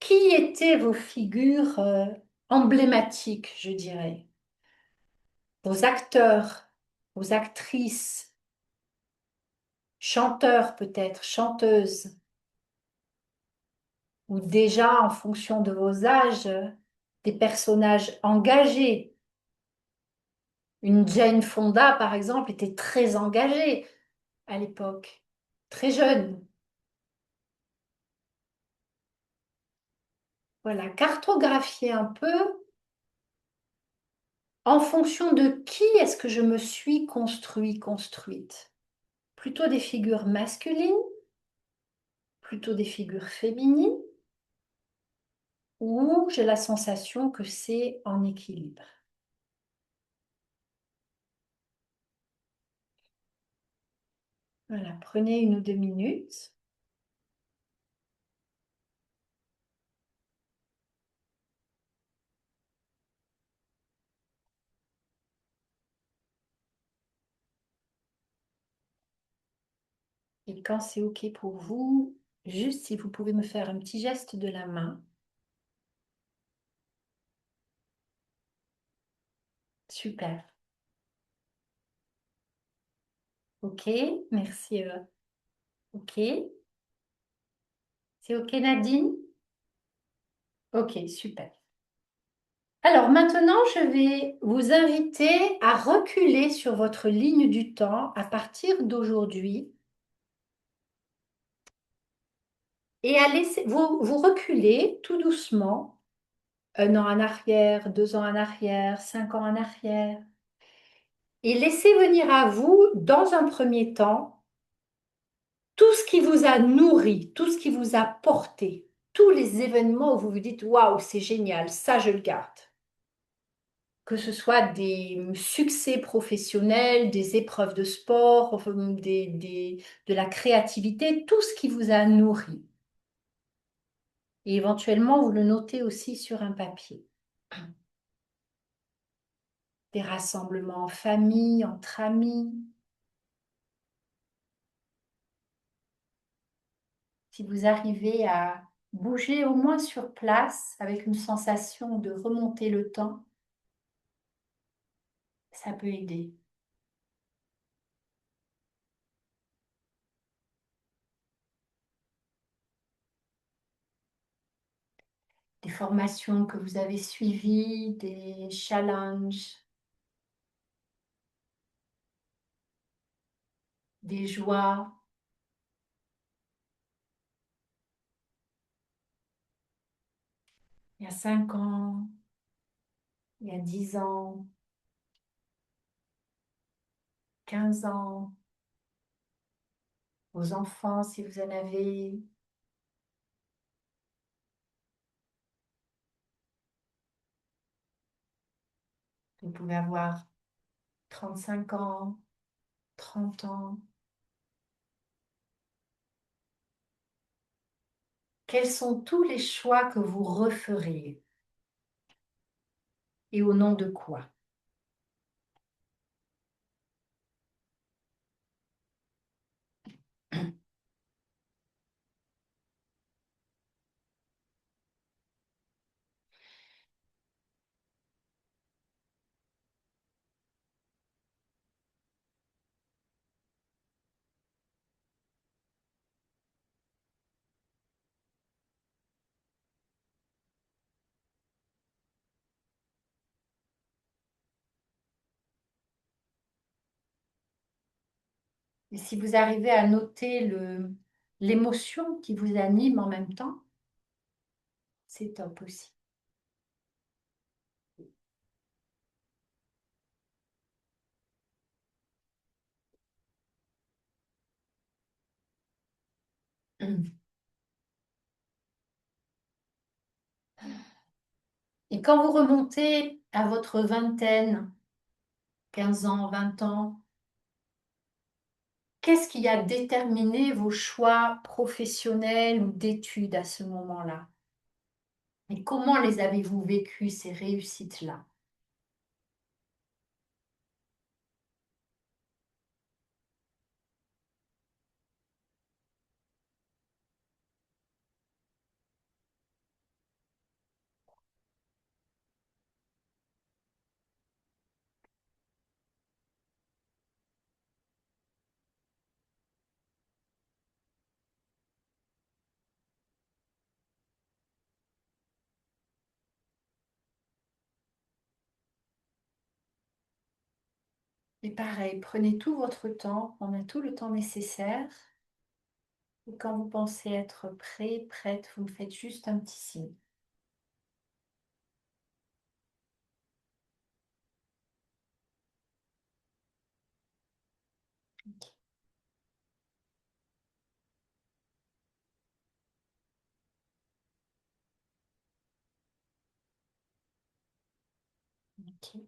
Qui étaient vos figures emblématiques, je dirais? Vos acteurs, vos actrices, chanteurs peut-être, chanteuses, ou déjà en fonction de vos âges, des personnages engagés. Une Jane Fonda, par exemple, était très engagée à l'époque, très jeune. Voilà, cartographier un peu en fonction de qui est-ce que je me suis construite. Plutôt des figures masculines, plutôt des figures féminines, ou j'ai la sensation que c'est en équilibre. Voilà, prenez 1 ou 2 minutes. Et quand c'est OK pour vous, juste si vous pouvez me faire un petit geste de la main. Super. OK, merci. OK. C'est OK, Nadine? OK, super. Alors maintenant, je vais vous inviter à reculer sur votre ligne du temps à partir d'aujourd'hui et à laisser vous reculer tout doucement, 1 an en arrière, 2 ans en arrière, 5 ans en arrière, et laissez venir à vous, dans un premier temps, Tout ce qui vous a nourri, tout ce qui vous a porté, tous les événements où vous vous dites, waouh, c'est génial, ça je le garde. Que ce soit des succès professionnels, des épreuves de sport, enfin, de la créativité, tout ce qui vous a nourri. Et éventuellement, vous le notez aussi sur un papier. Des rassemblements en famille, entre amis. Si vous arrivez à bouger au moins sur place avec une sensation de remonter le temps, ça peut aider. Des formations que vous avez suivies, des challenges, des joies. Il y a 5 ans, il y a 10 ans, 15 ans, vos enfants si vous en avez. Vous pouvez avoir 35 ans, 30 ans. Quels sont tous les choix que vous referiez et au nom de quoi? Et si vous arrivez à noter l'émotion qui vous anime en même temps, c'est top aussi. Et quand vous remontez à votre vingtaine, 15 ans, 20 ans, qu'est-ce qui a déterminé vos choix professionnels ou d'études à ce moment-là? Et comment les avez-vous vécus, ces réussites-là? Et pareil, prenez tout votre temps, on a tout le temps nécessaire. Et quand vous pensez être prêt, prête, vous me faites juste un petit signe. Ok. Ok.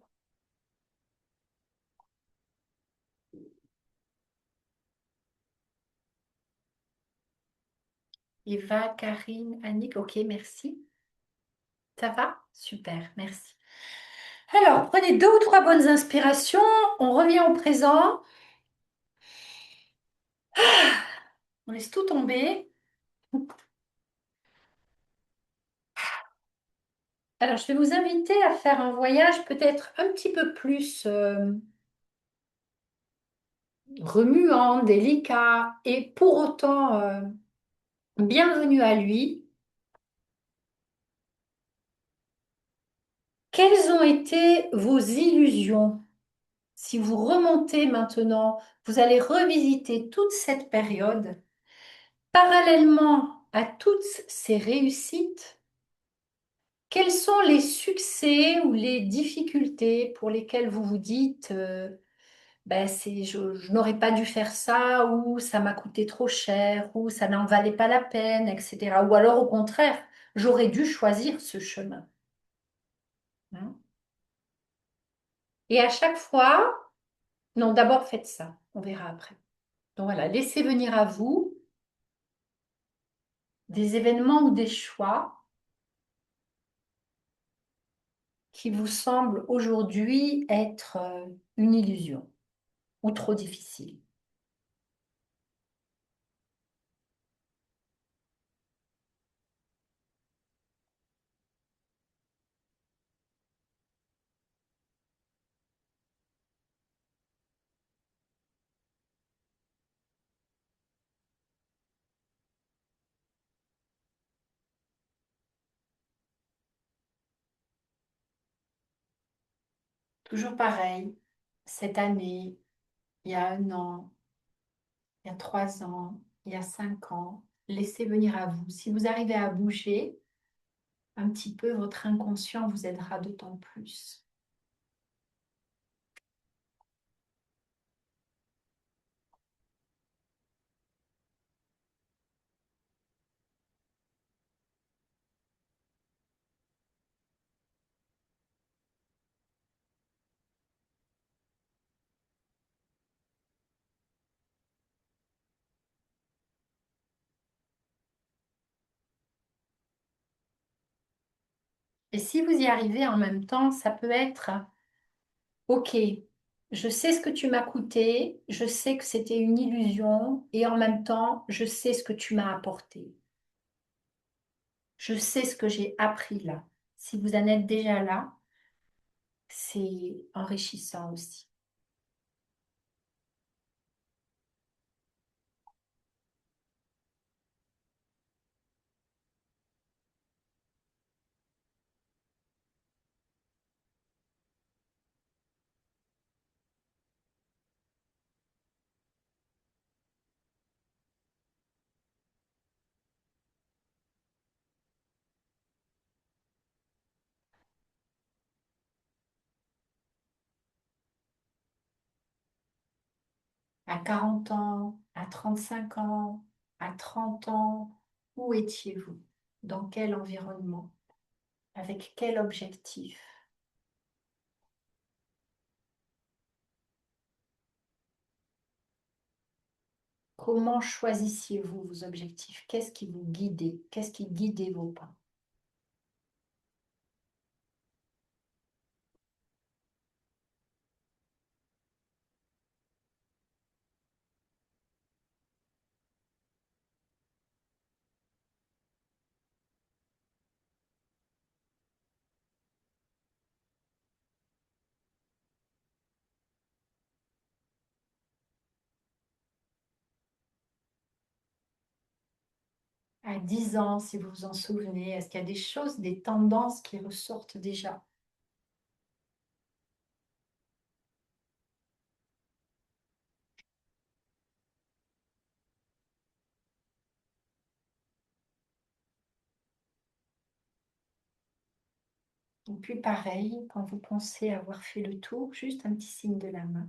Eva, Karine, Annick, ok, merci. Ça va? Super, merci. Alors, prenez 2 ou 3 bonnes inspirations. On revient au présent. On laisse tout tomber. Alors, je vais vous inviter à faire un voyage peut-être un petit peu plus remuant, délicat et pour autant bienvenue à lui. Quelles ont été vos illusions? Si vous remontez maintenant, vous allez revisiter toute cette période. Parallèlement à toutes ces réussites, quels sont les succès ou les difficultés pour lesquelles vous vous dites ben je n'aurais pas dû faire ça, ou ça m'a coûté trop cher, ou ça n'en valait pas la peine, etc. Ou alors au contraire, j'aurais dû choisir ce chemin, hein. Et à chaque fois, non, d'abord faites ça, on verra après. Donc voilà, laissez venir à vous des événements ou des choix qui vous semblent aujourd'hui être une illusion ou trop difficile. Toujours pareil, cette année, il y a 1 an, il y a 3 ans, il y a 5 ans, laissez venir à vous. Si vous arrivez à bouger un petit peu, votre inconscient vous aidera d'autant plus. Et si vous y arrivez en même temps, ça peut être, OK, je sais ce que tu m'as coûté, je sais que c'était une illusion, et en même temps, je sais ce que tu m'as apporté. Je sais ce que j'ai appris là. Si vous en êtes déjà là, c'est enrichissant aussi. À 40 ans, à 35 ans, à 30 ans, où étiez-vous? Dans quel environnement? Avec quel objectif? Comment choisissiez-vous vos objectifs? Qu'est-ce qui vous guidait? Qu'est-ce qui guidait vos pas? À 10 ans, si vous vous en souvenez, est-ce qu'il y a des choses, des tendances qui ressortent déjà? Et puis pareil, quand vous pensez avoir fait le tour, juste un petit signe de la main.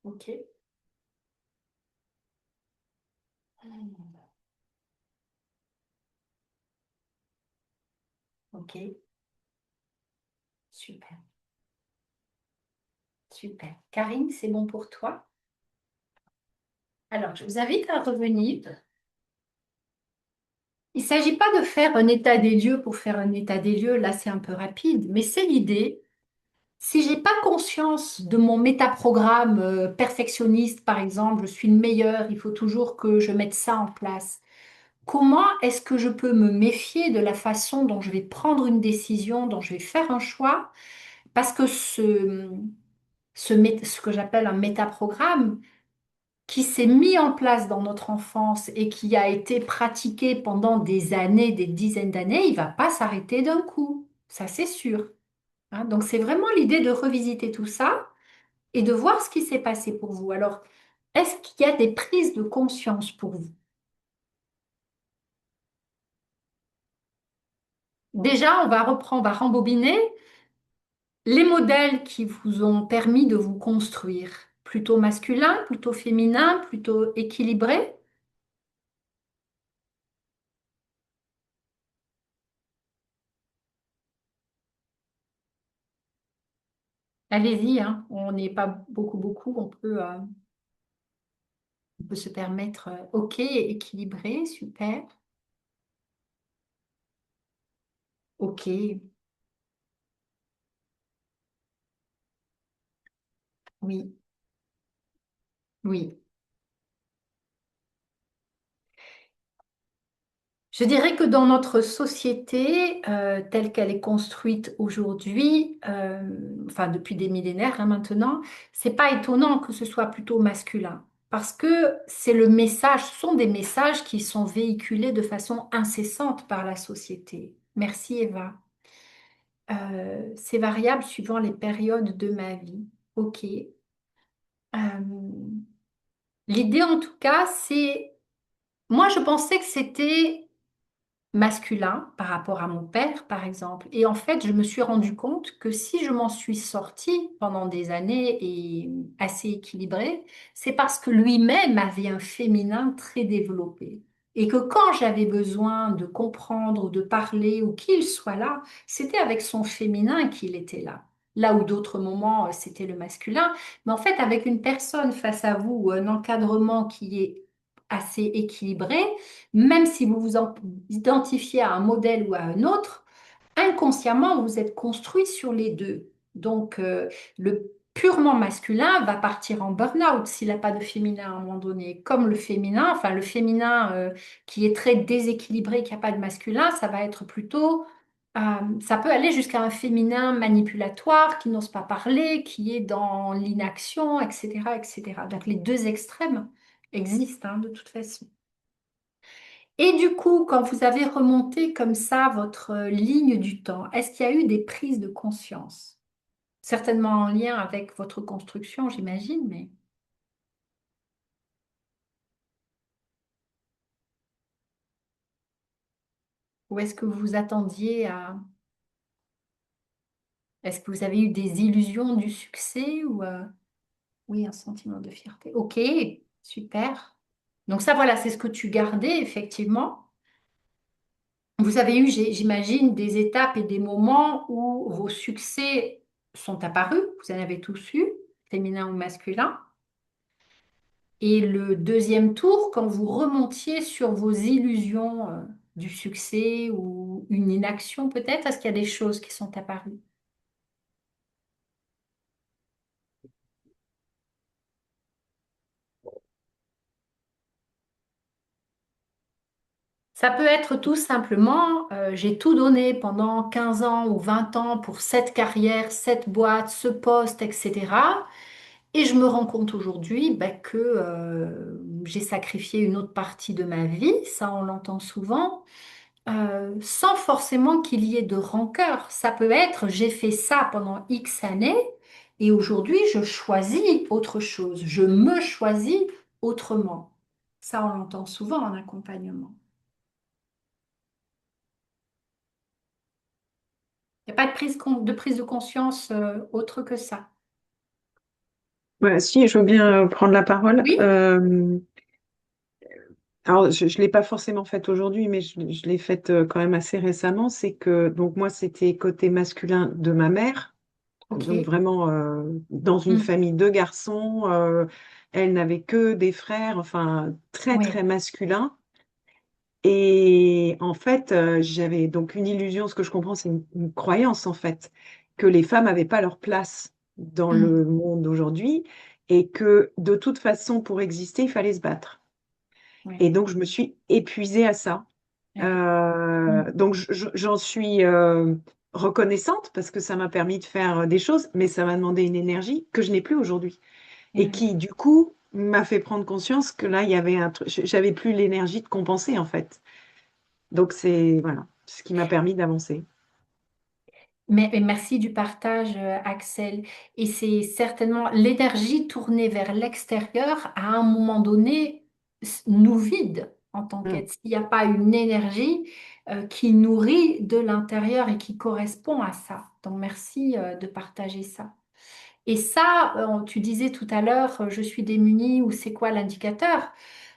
OK? OK, super, super. Karine, c'est bon pour toi? Alors, je vous invite à revenir. Il ne s'agit pas de faire un état des lieux pour faire un état des lieux, là c'est un peu rapide, mais c'est l'idée. Si j'ai pas conscience de mon métaprogramme perfectionniste, par exemple, je suis le meilleur, il faut toujours que je mette ça en place. Comment est-ce que je peux me méfier de la façon dont je vais prendre une décision, dont je vais faire un choix? Parce que ce que j'appelle un métaprogramme, qui s'est mis en place dans notre enfance et qui a été pratiqué pendant des années, des dizaines d'années, il va pas s'arrêter d'un coup. Ça, c'est sûr, hein. Donc, c'est vraiment l'idée de revisiter tout ça et de voir ce qui s'est passé pour vous. Alors, est-ce qu'il y a des prises de conscience pour vous? déjà, on va reprendre, on va rembobiner les modèles qui vous ont permis de vous construire. Plutôt masculin, plutôt féminin, plutôt équilibré. Allez-y, hein. On n'est pas beaucoup, on peut se permettre, ok, équilibré, super, ok, oui, oui. Je dirais que dans notre société, telle qu'elle est construite aujourd'hui, enfin depuis des millénaires hein, maintenant, c'est pas étonnant que ce soit plutôt masculin, parce que c'est le message, ce sont des messages qui sont véhiculés de façon incessante par la société. Merci Eva. C'est variable suivant les périodes de ma vie. Ok. L'idée en tout cas, c'est, moi je pensais que c'était masculin par rapport à mon père, par exemple. Et en fait, je me suis rendu compte que si je m'en suis sortie pendant des années et assez équilibrée, c'est parce que lui-même avait un féminin très développé. Et que quand j'avais besoin de comprendre ou de parler ou qu'il soit là, c'était avec son féminin qu'il était là. Là où d'autres moments, c'était le masculin. Mais en fait, avec une personne face à vous, ou un encadrement qui est assez équilibré, même si vous vous identifiez à un modèle ou à un autre, inconsciemment, vous êtes construit sur les deux. Donc, le purement masculin va partir en burn-out s'il n'a pas de féminin à un moment donné. Comme le féminin, enfin le féminin qui est très déséquilibré, qui n'a pas de masculin, ça va être plutôt... ça peut aller jusqu'à un féminin manipulatoire qui n'ose pas parler, qui est dans l'inaction, etc., etc. Donc les deux extrêmes existent hein, de toute façon. Et du coup, quand vous avez remonté comme ça votre ligne du temps, est-ce qu'il y a eu des prises de conscience? Certainement en lien avec votre construction, j'imagine, mais où est-ce que vous vous attendiez à... Est-ce que vous avez eu des illusions du succès ou oui, un sentiment de fierté? Ok, super. Donc ça, voilà, c'est ce que tu gardais, effectivement. Vous avez eu, j'imagine, des étapes et des moments où vos succès sont apparus, vous en avez tous eu, féminin ou masculin. Et le deuxième tour, quand vous remontiez sur vos illusions du succès ou une inaction peut-être, est-ce qu'il y a des choses qui sont apparues? Ça peut être tout simplement, j'ai tout donné pendant 15 ans ou 20 ans pour cette carrière, cette boîte, ce poste, etc. Et je me rends compte aujourd'hui que j'ai sacrifié une autre partie de ma vie, ça on l'entend souvent, sans forcément qu'il y ait de rancœur. Ça peut être, j'ai fait ça pendant X années et aujourd'hui je choisis autre chose, je me choisis autrement. Ça on l'entend souvent en accompagnement. Il n'y a pas de de prise de conscience autre que ça. Ouais, si, je veux bien prendre la parole. Oui, Alors, je ne l'ai pas forcément faite aujourd'hui, mais je l'ai faite quand même assez récemment. C'est que, donc moi, c'était côté masculin de ma mère. Donc ok. vraiment, dans une Hmm. famille de garçons, elle n'avait que des frères, enfin, très, Oui. très masculin. Et en fait, j'avais donc une illusion, ce que je comprends, c'est une croyance, en fait, que les femmes n'avaient pas leur place dans Hmm. le monde d'aujourd'hui et que, de toute façon, pour exister, il fallait se battre. Oui. Et donc, je me suis épuisée à ça. Oui. Hmm. Donc, j'en suis reconnaissante parce que ça m'a permis de faire des choses, mais ça m'a demandé une énergie que je n'ai plus aujourd'hui et Hmm. qui, du coup, m'a fait prendre conscience que là, il y avait un truc, j'avais plus l'énergie de compenser en fait. Donc, c'est voilà, ce qui m'a permis d'avancer. Mais merci du partage, Axel. Et c'est certainement l'énergie tournée vers l'extérieur, à un moment donné, nous vide en tant Mm. qu'être. S'il n'y a pas une énergie, qui nourrit de l'intérieur et qui correspond à ça. Donc merci de partager ça. Et ça, tu disais tout à l'heure, je suis démunie ou c'est quoi l'indicateur?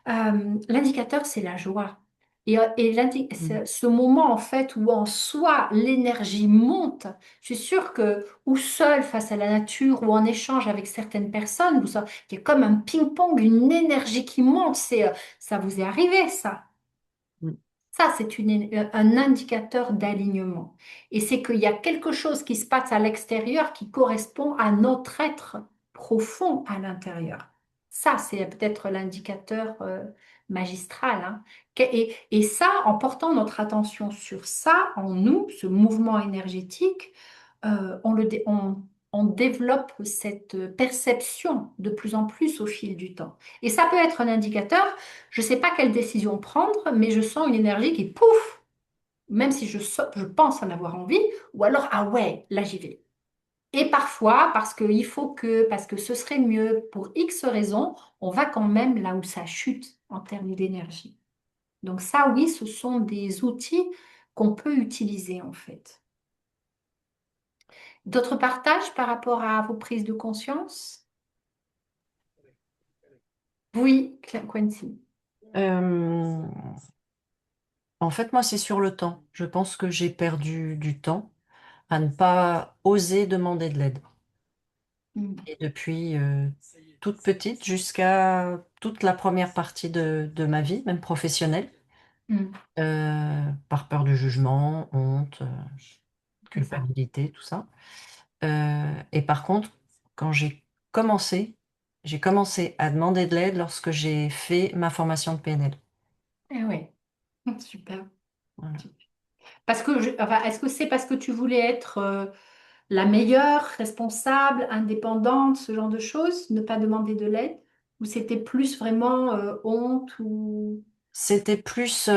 L'indicateur, c'est la joie. Mm. Ce moment, en fait, où en soi, l'énergie monte, je suis sûre que, ou seul face à la nature, ou en échange avec certaines personnes, il y a comme un ping-pong, une énergie qui monte. Ça vous est arrivé, ça? Mm. Ça, c'est un indicateur d'alignement. Et c'est qu'il y a quelque chose qui se passe à l'extérieur qui correspond à notre être profond à l'intérieur. Ça, c'est peut-être l'indicateur magistral, hein. Et ça, en portant notre attention sur ça, en nous, ce mouvement énergétique, on développe cette perception de plus en plus au fil du temps. Et ça peut être un indicateur, je ne sais pas quelle décision prendre, mais je sens une énergie qui pouf, même si je pense en avoir envie, ou alors, ah ouais, là j'y vais. Et parfois, parce que ce serait mieux pour X raisons, on va quand même là où ça chute en termes d'énergie. Donc ça, oui, ce sont des outils qu'on peut utiliser en fait. D'autres partages par rapport à vos prises de conscience? Oui, Quentin. Euh, En fait, moi, c'est sur le temps. Je pense que j'ai perdu du temps à ne pas oser demander de l'aide. Mm, Et depuis toute petite jusqu'à toute la première partie de ma vie, même professionnelle, mm, par peur du jugement, honte, c'est ça. culpabilité, tout ça. Et par contre, quand j'ai commencé à demander de l'aide lorsque j'ai fait ma formation de PNL. Eh ouais, super. Voilà. Enfin, est-ce que c'est parce que tu voulais être la meilleure, responsable, indépendante, ce genre de choses, ne pas demander de l'aide? Ou c'était plus vraiment honte ou... C'était plus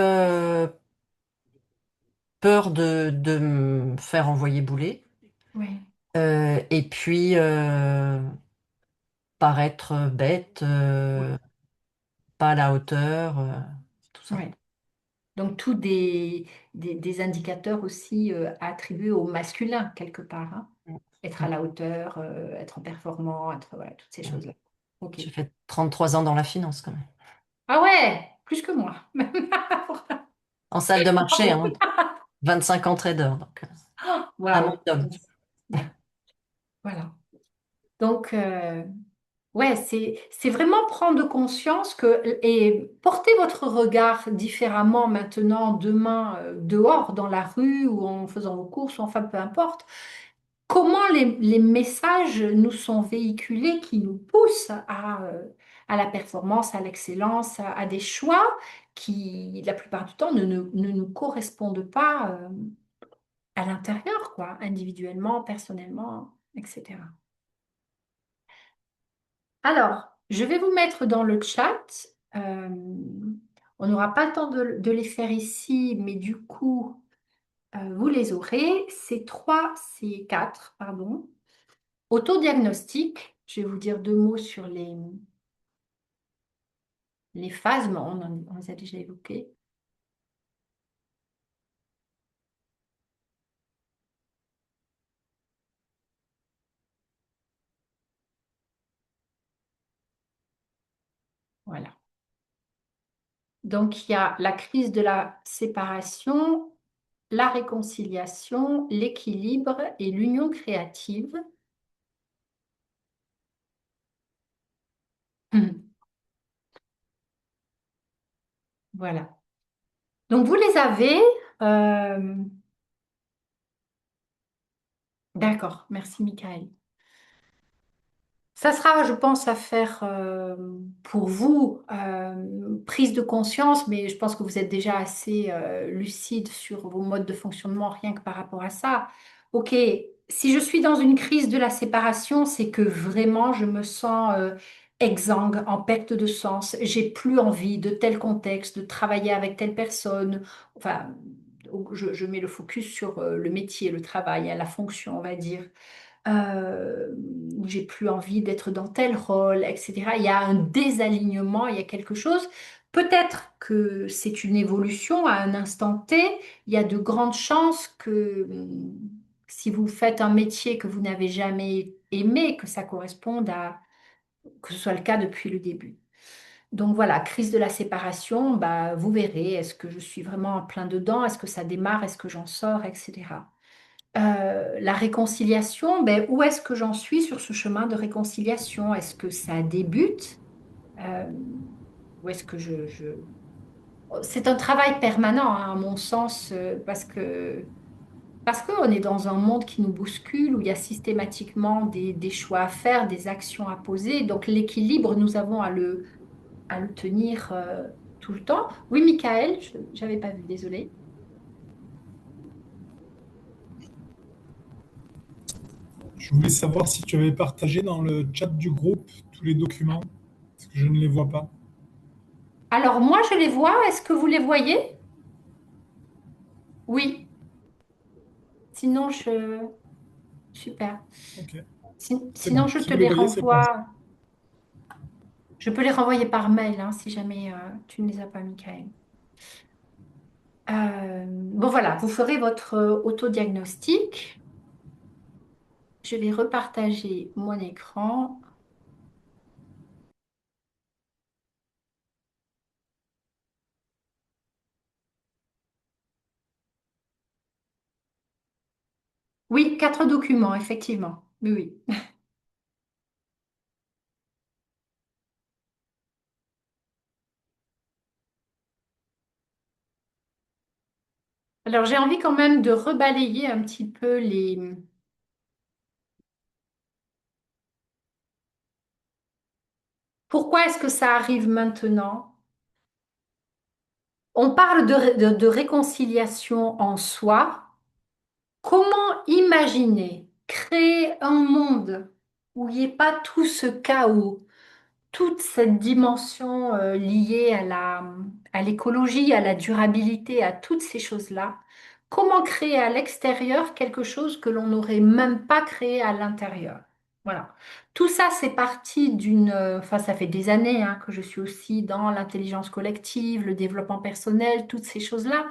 peur de me faire envoyer bouler. Ouais, Et puis paraître bête, pas à la hauteur, tout ça. ouais. Donc, tous des indicateurs aussi attribués au masculin, quelque part, hein. Être à Mm. la hauteur, être performant, voilà, toutes ces Mm. choses-là. Ok. J'ai fait 33 ans dans la finance quand même. Ah ouais, plus que moi. En salle de marché, hein, 25 ans trader, donc un monde Waouh. d'homme. Ouais, voilà. Donc, ouais, c'est vraiment prendre conscience et porter votre regard différemment maintenant, demain, dehors, dans la rue ou en faisant vos courses, ou enfin peu importe. Comment les messages nous sont véhiculés qui nous poussent à la performance, à l'excellence, à des choix qui, la plupart du temps, ne nous correspondent pas, à l'intérieur, quoi, individuellement, personnellement, etc. Alors, je vais vous mettre dans le chat. euh, on n'aura pas le temps de les faire ici, mais du coup, vous les aurez. C'est quatre, pardon. Autodiagnostic. Je vais vous dire deux mots sur les phases, mais on les a déjà évoquées. Voilà. Donc, il y a la crise de la séparation, la réconciliation, l'équilibre et l'union créative. Voilà. Donc, vous les avez. euh, D'accord, merci Michael. Ça sera, je pense, à faire pour vous prise de conscience, mais je pense que vous êtes déjà assez lucide sur vos modes de fonctionnement, rien que par rapport à ça. Ok, si je suis dans une crise de la séparation, c'est que vraiment je me sens exsangue, en perte de sens. J'ai plus envie de tel contexte, de travailler avec telle personne. Enfin, je mets le focus sur le métier, le travail, hein, la fonction, on va dire où j'ai plus envie d'être dans tel rôle, etc. Il y a un désalignement, il y a quelque chose. Peut-être que c'est une évolution à un instant T. Il y a de grandes chances que si vous faites un métier que vous n'avez jamais aimé, que ça corresponde à, que ce soit le cas depuis le début. Donc voilà, crise de la séparation, bah, vous verrez, est-ce que je suis vraiment en plein dedans, est-ce que ça démarre, est-ce que j'en sors, etc. La réconciliation, ben, où est-ce que j'en suis sur ce chemin de réconciliation? Est-ce que ça débute? Euh, ou est-ce que C'est un travail permanent, hein, à mon sens, parce qu'on est dans un monde qui nous bouscule, où il y a systématiquement des choix à faire, des actions à poser. Donc l'équilibre, nous avons à le tenir tout le temps. Oui, Michael, je n'avais pas vu, désolée. Je voulais savoir si tu avais partagé dans le chat du groupe tous les documents, parce que je ne les vois pas. Alors moi, je les vois. Est-ce que vous les voyez? Oui. Sinon, je... Super. Ok, c'est Sinon, bon. je Si te vous les les voyez, c'est bon. renvoie. Je peux les renvoyer par mail, hein, si jamais tu ne les as pas, Michael. Bon, voilà, vous ferez votre autodiagnostic. Je vais repartager mon écran. Oui, 4 documents, effectivement. Oui, oui. Alors, j'ai envie quand même de rebalayer un petit peu les... Pourquoi est-ce que ça arrive maintenant? On parle de réconciliation en soi. Comment imaginer créer un monde où il n'y ait pas tout ce chaos, toute cette dimension liée à l'écologie, à la durabilité, à toutes ces choses-là? Comment créer à l'extérieur quelque chose que l'on n'aurait même pas créé à l'intérieur? Voilà. Tout ça, c'est parti enfin, ça fait des années hein, que je suis aussi dans l'intelligence collective, le développement personnel, toutes ces choses-là.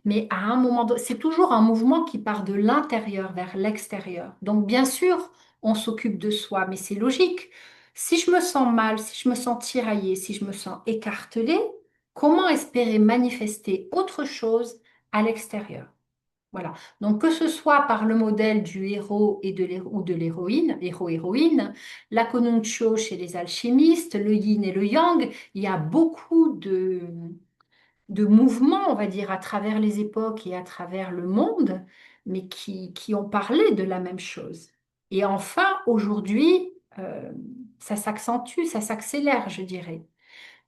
Mais à un moment donné, c'est toujours un mouvement qui part de l'intérieur vers l'extérieur. Donc, bien sûr, on s'occupe de soi, mais c'est logique. Si je me sens mal, si je me sens tiraillée, si je me sens écartelée, comment espérer manifester autre chose à l'extérieur? Voilà. Donc, que ce soit par le modèle du héros ou de l'héroïne, héros-héroïne, la Konuncho chez les alchimistes, le yin et le yang, il y a beaucoup de mouvements, on va dire, à travers les époques et à travers le monde, mais qui ont parlé de la même chose. Et enfin, aujourd'hui, ça s'accentue, ça s'accélère, je dirais.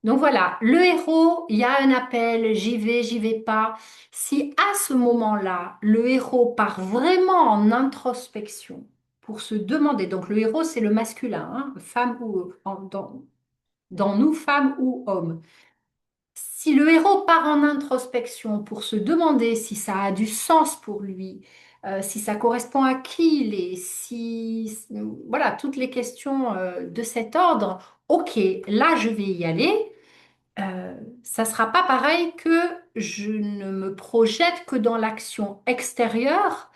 Donc voilà, le héros, il y a un appel, j'y vais pas. Si à ce moment-là, le héros part vraiment en introspection pour se demander, donc le héros, c'est le masculin, hein, femme ou dans nous, femme ou homme. Si le héros part en introspection pour se demander si ça a du sens pour lui, si ça correspond à qui il est, voilà, toutes les questions de cet ordre, ok, là je vais y aller. Ça sera pas pareil que je ne me projette que dans l'action extérieure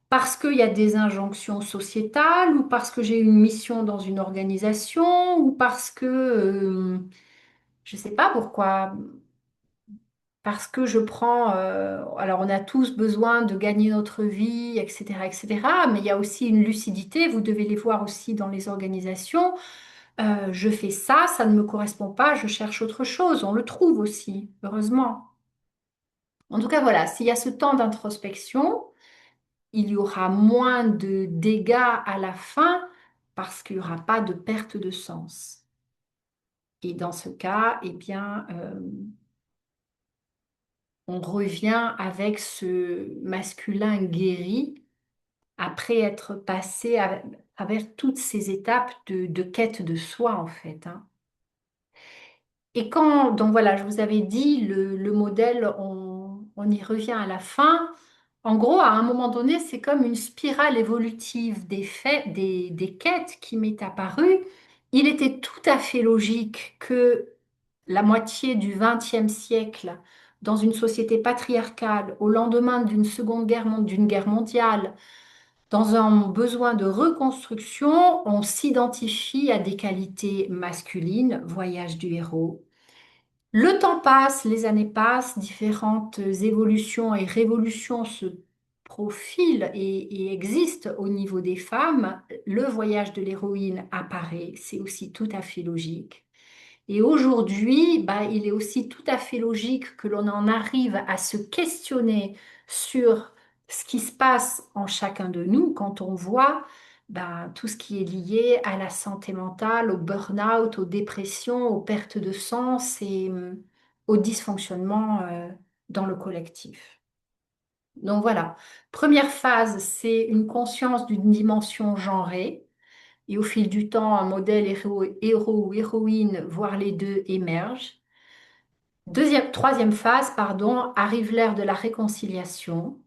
parce qu'il y a des injonctions sociétales ou parce que j'ai une mission dans une organisation ou parce que je sais pas pourquoi. Parce que je prends, alors on a tous besoin de gagner notre vie, etc., etc., mais il y a aussi une lucidité, vous devez les voir aussi dans les organisations. Je fais ça, ça ne me correspond pas, je cherche autre chose, on le trouve aussi, heureusement. En tout cas, voilà, s'il y a ce temps d'introspection, il y aura moins de dégâts à la fin parce qu'il n'y aura pas de perte de sens. Et dans ce cas, eh bien, on revient avec ce masculin guéri après être passé à travers toutes ces étapes de quête de soi, en fait, hein. Et quand, donc voilà, je vous avais dit, le modèle, on y revient à la fin. En gros, à un moment donné, c'est comme une spirale évolutive des faits, des quêtes qui m'est apparue. Il était tout à fait logique que la moitié du XXe siècle dans une société patriarcale, au lendemain d'une d'une guerre mondiale, dans un besoin de reconstruction, on s'identifie à des qualités masculines, voyage du héros. Le temps passe, les années passent, différentes évolutions et révolutions se profilent et existent au niveau des femmes. Le voyage de l'héroïne apparaît, c'est aussi tout à fait logique. Et aujourd'hui, bah, il est aussi tout à fait logique que l'on en arrive à se questionner sur ce qui se passe en chacun de nous quand on voit bah, tout ce qui est lié à la santé mentale, au burn-out, aux dépressions, aux pertes de sens et au dysfonctionnement dans le collectif. Donc voilà, première phase, c'est une conscience d'une dimension genrée. Et au fil du temps, un modèle héros ou héroïne, voire les deux, émerge. Troisième phase, pardon, arrive l'ère de la réconciliation.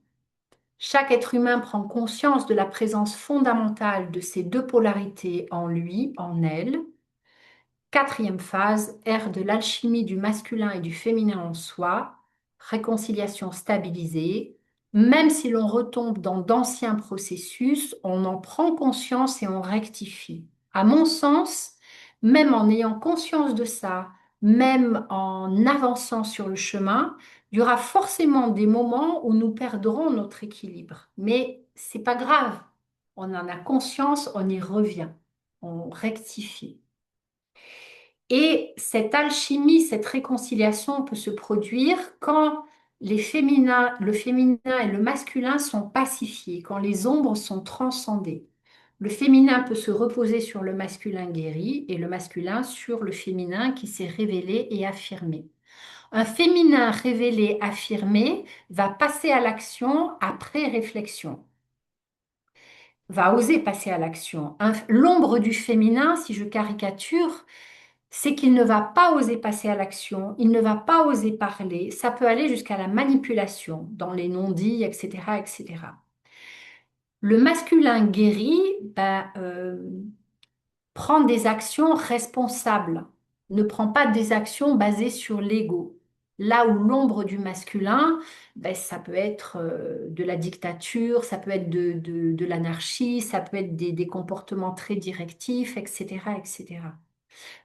Chaque être humain prend conscience de la présence fondamentale de ces deux polarités en lui, en elle. Quatrième phase, ère de l'alchimie du masculin et du féminin en soi, réconciliation stabilisée. Même si l'on retombe dans d'anciens processus, on en prend conscience et on rectifie. À mon sens, même en ayant conscience de ça, même en avançant sur le chemin, il y aura forcément des moments où nous perdrons notre équilibre. Mais c'est pas grave. On en a conscience, on y revient, on rectifie. Et cette alchimie, cette réconciliation peut se produire quand le féminin et le masculin sont pacifiés, quand les ombres sont transcendées. Le féminin peut se reposer sur le masculin guéri et le masculin sur le féminin qui s'est révélé et affirmé. Un féminin révélé, affirmé, va passer à l'action après réflexion, va oser passer à l'action. L'ombre du féminin, si je caricature, c'est qu'il ne va pas oser passer à l'action, il ne va pas oser parler, ça peut aller jusqu'à la manipulation dans les non-dits, etc., etc. Le masculin guéri prend des actions responsables, ne prend pas des actions basées sur l'ego. Là où l'ombre du masculin, ça peut être de la dictature, ça peut être de l'anarchie, ça peut être des comportements très directifs, etc., etc.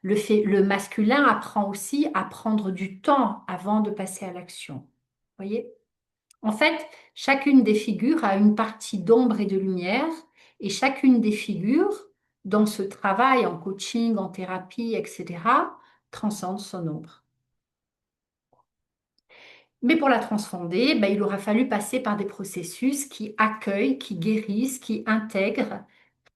Le masculin apprend aussi à prendre du temps avant de passer à l'action. Voyez? En fait, chacune des figures a une partie d'ombre et de lumière, et chacune des figures, dans ce travail en coaching, en thérapie, etc., transcende son ombre. Mais pour la transcender, il aura fallu passer par des processus qui accueillent, qui guérissent, qui intègrent,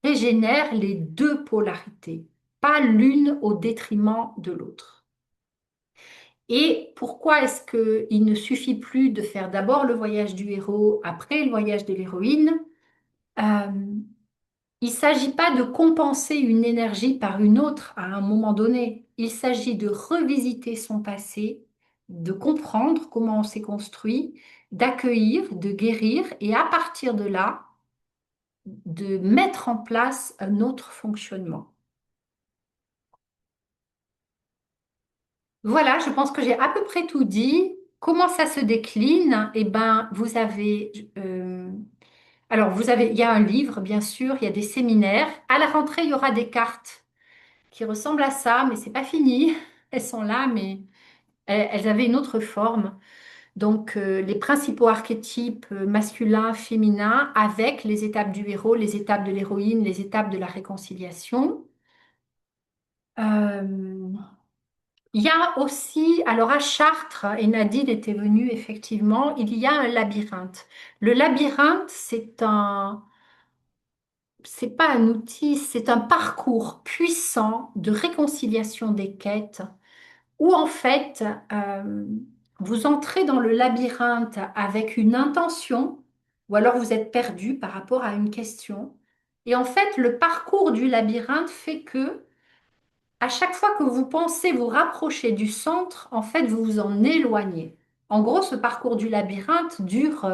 régénèrent les deux polarités, pas l'une au détriment de l'autre. Et pourquoi est-ce qu'il ne suffit plus de faire d'abord le voyage du héros, après le voyage de l'héroïne? Il ne s'agit pas de compenser une énergie par une autre à un moment donné. Il s'agit de revisiter son passé, de comprendre comment on s'est construit, d'accueillir, de guérir et à partir de là, de mettre en place un autre fonctionnement. Voilà, je pense que j'ai à peu près tout dit. Comment ça se décline? Eh ben, vous avez, il y a un livre, bien sûr, il y a des séminaires. À la rentrée, il y aura des cartes qui ressemblent à ça, mais c'est pas fini. Elles sont là, mais elles avaient une autre forme. Donc, les principaux archétypes masculins, féminins, avec les étapes du héros, les étapes de l'héroïne, les étapes de la réconciliation. Euh, Il y a aussi, alors à Chartres, et Nadine était venue effectivement, il y a un labyrinthe. Le labyrinthe, c'est pas un outil, c'est un parcours puissant de réconciliation des quêtes où en fait, vous entrez dans le labyrinthe avec une intention ou alors vous êtes perdu par rapport à une question. Et en fait, le parcours du labyrinthe fait que à chaque fois que vous pensez vous rapprocher du centre, en fait, vous vous en éloignez. En gros, ce parcours du labyrinthe dure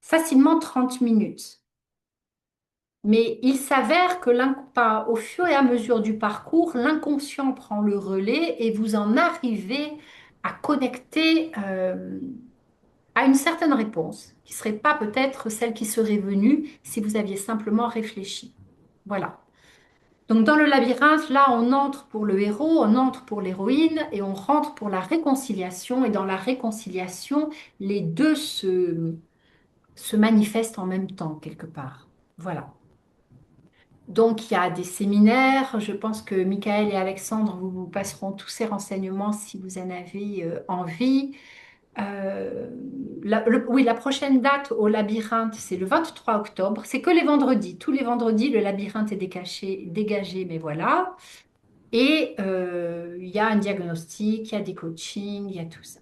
facilement 30 minutes. Mais il s'avère que au fur et à mesure du parcours, l'inconscient prend le relais et vous en arrivez à connecter à une certaine réponse, qui ne serait pas peut-être celle qui serait venue si vous aviez simplement réfléchi. Voilà. Donc dans le labyrinthe, là, on entre pour le héros, on entre pour l'héroïne et on rentre pour la réconciliation. Et dans la réconciliation, les deux se manifestent en même temps, quelque part. Voilà. Donc il y a des séminaires. Je pense que Michael et Alexandre vous passeront tous ces renseignements si vous en avez envie. Euh, oui, la prochaine date au labyrinthe, c'est le 23 octobre. C'est que les vendredis. Tous les vendredis, le labyrinthe est dégagé, mais voilà. Et il y a un diagnostic, il y a des coachings, il y a tout ça.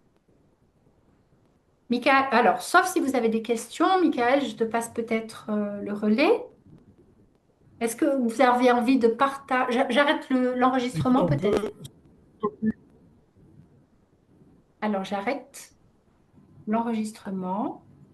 Michael, alors, sauf si vous avez des questions, Michael, je te passe peut-être le relais. Est-ce que vous avez envie de partager? J'arrête Écoute, l'enregistrement on peut-être. peut, Alors, j'arrête l'enregistrement.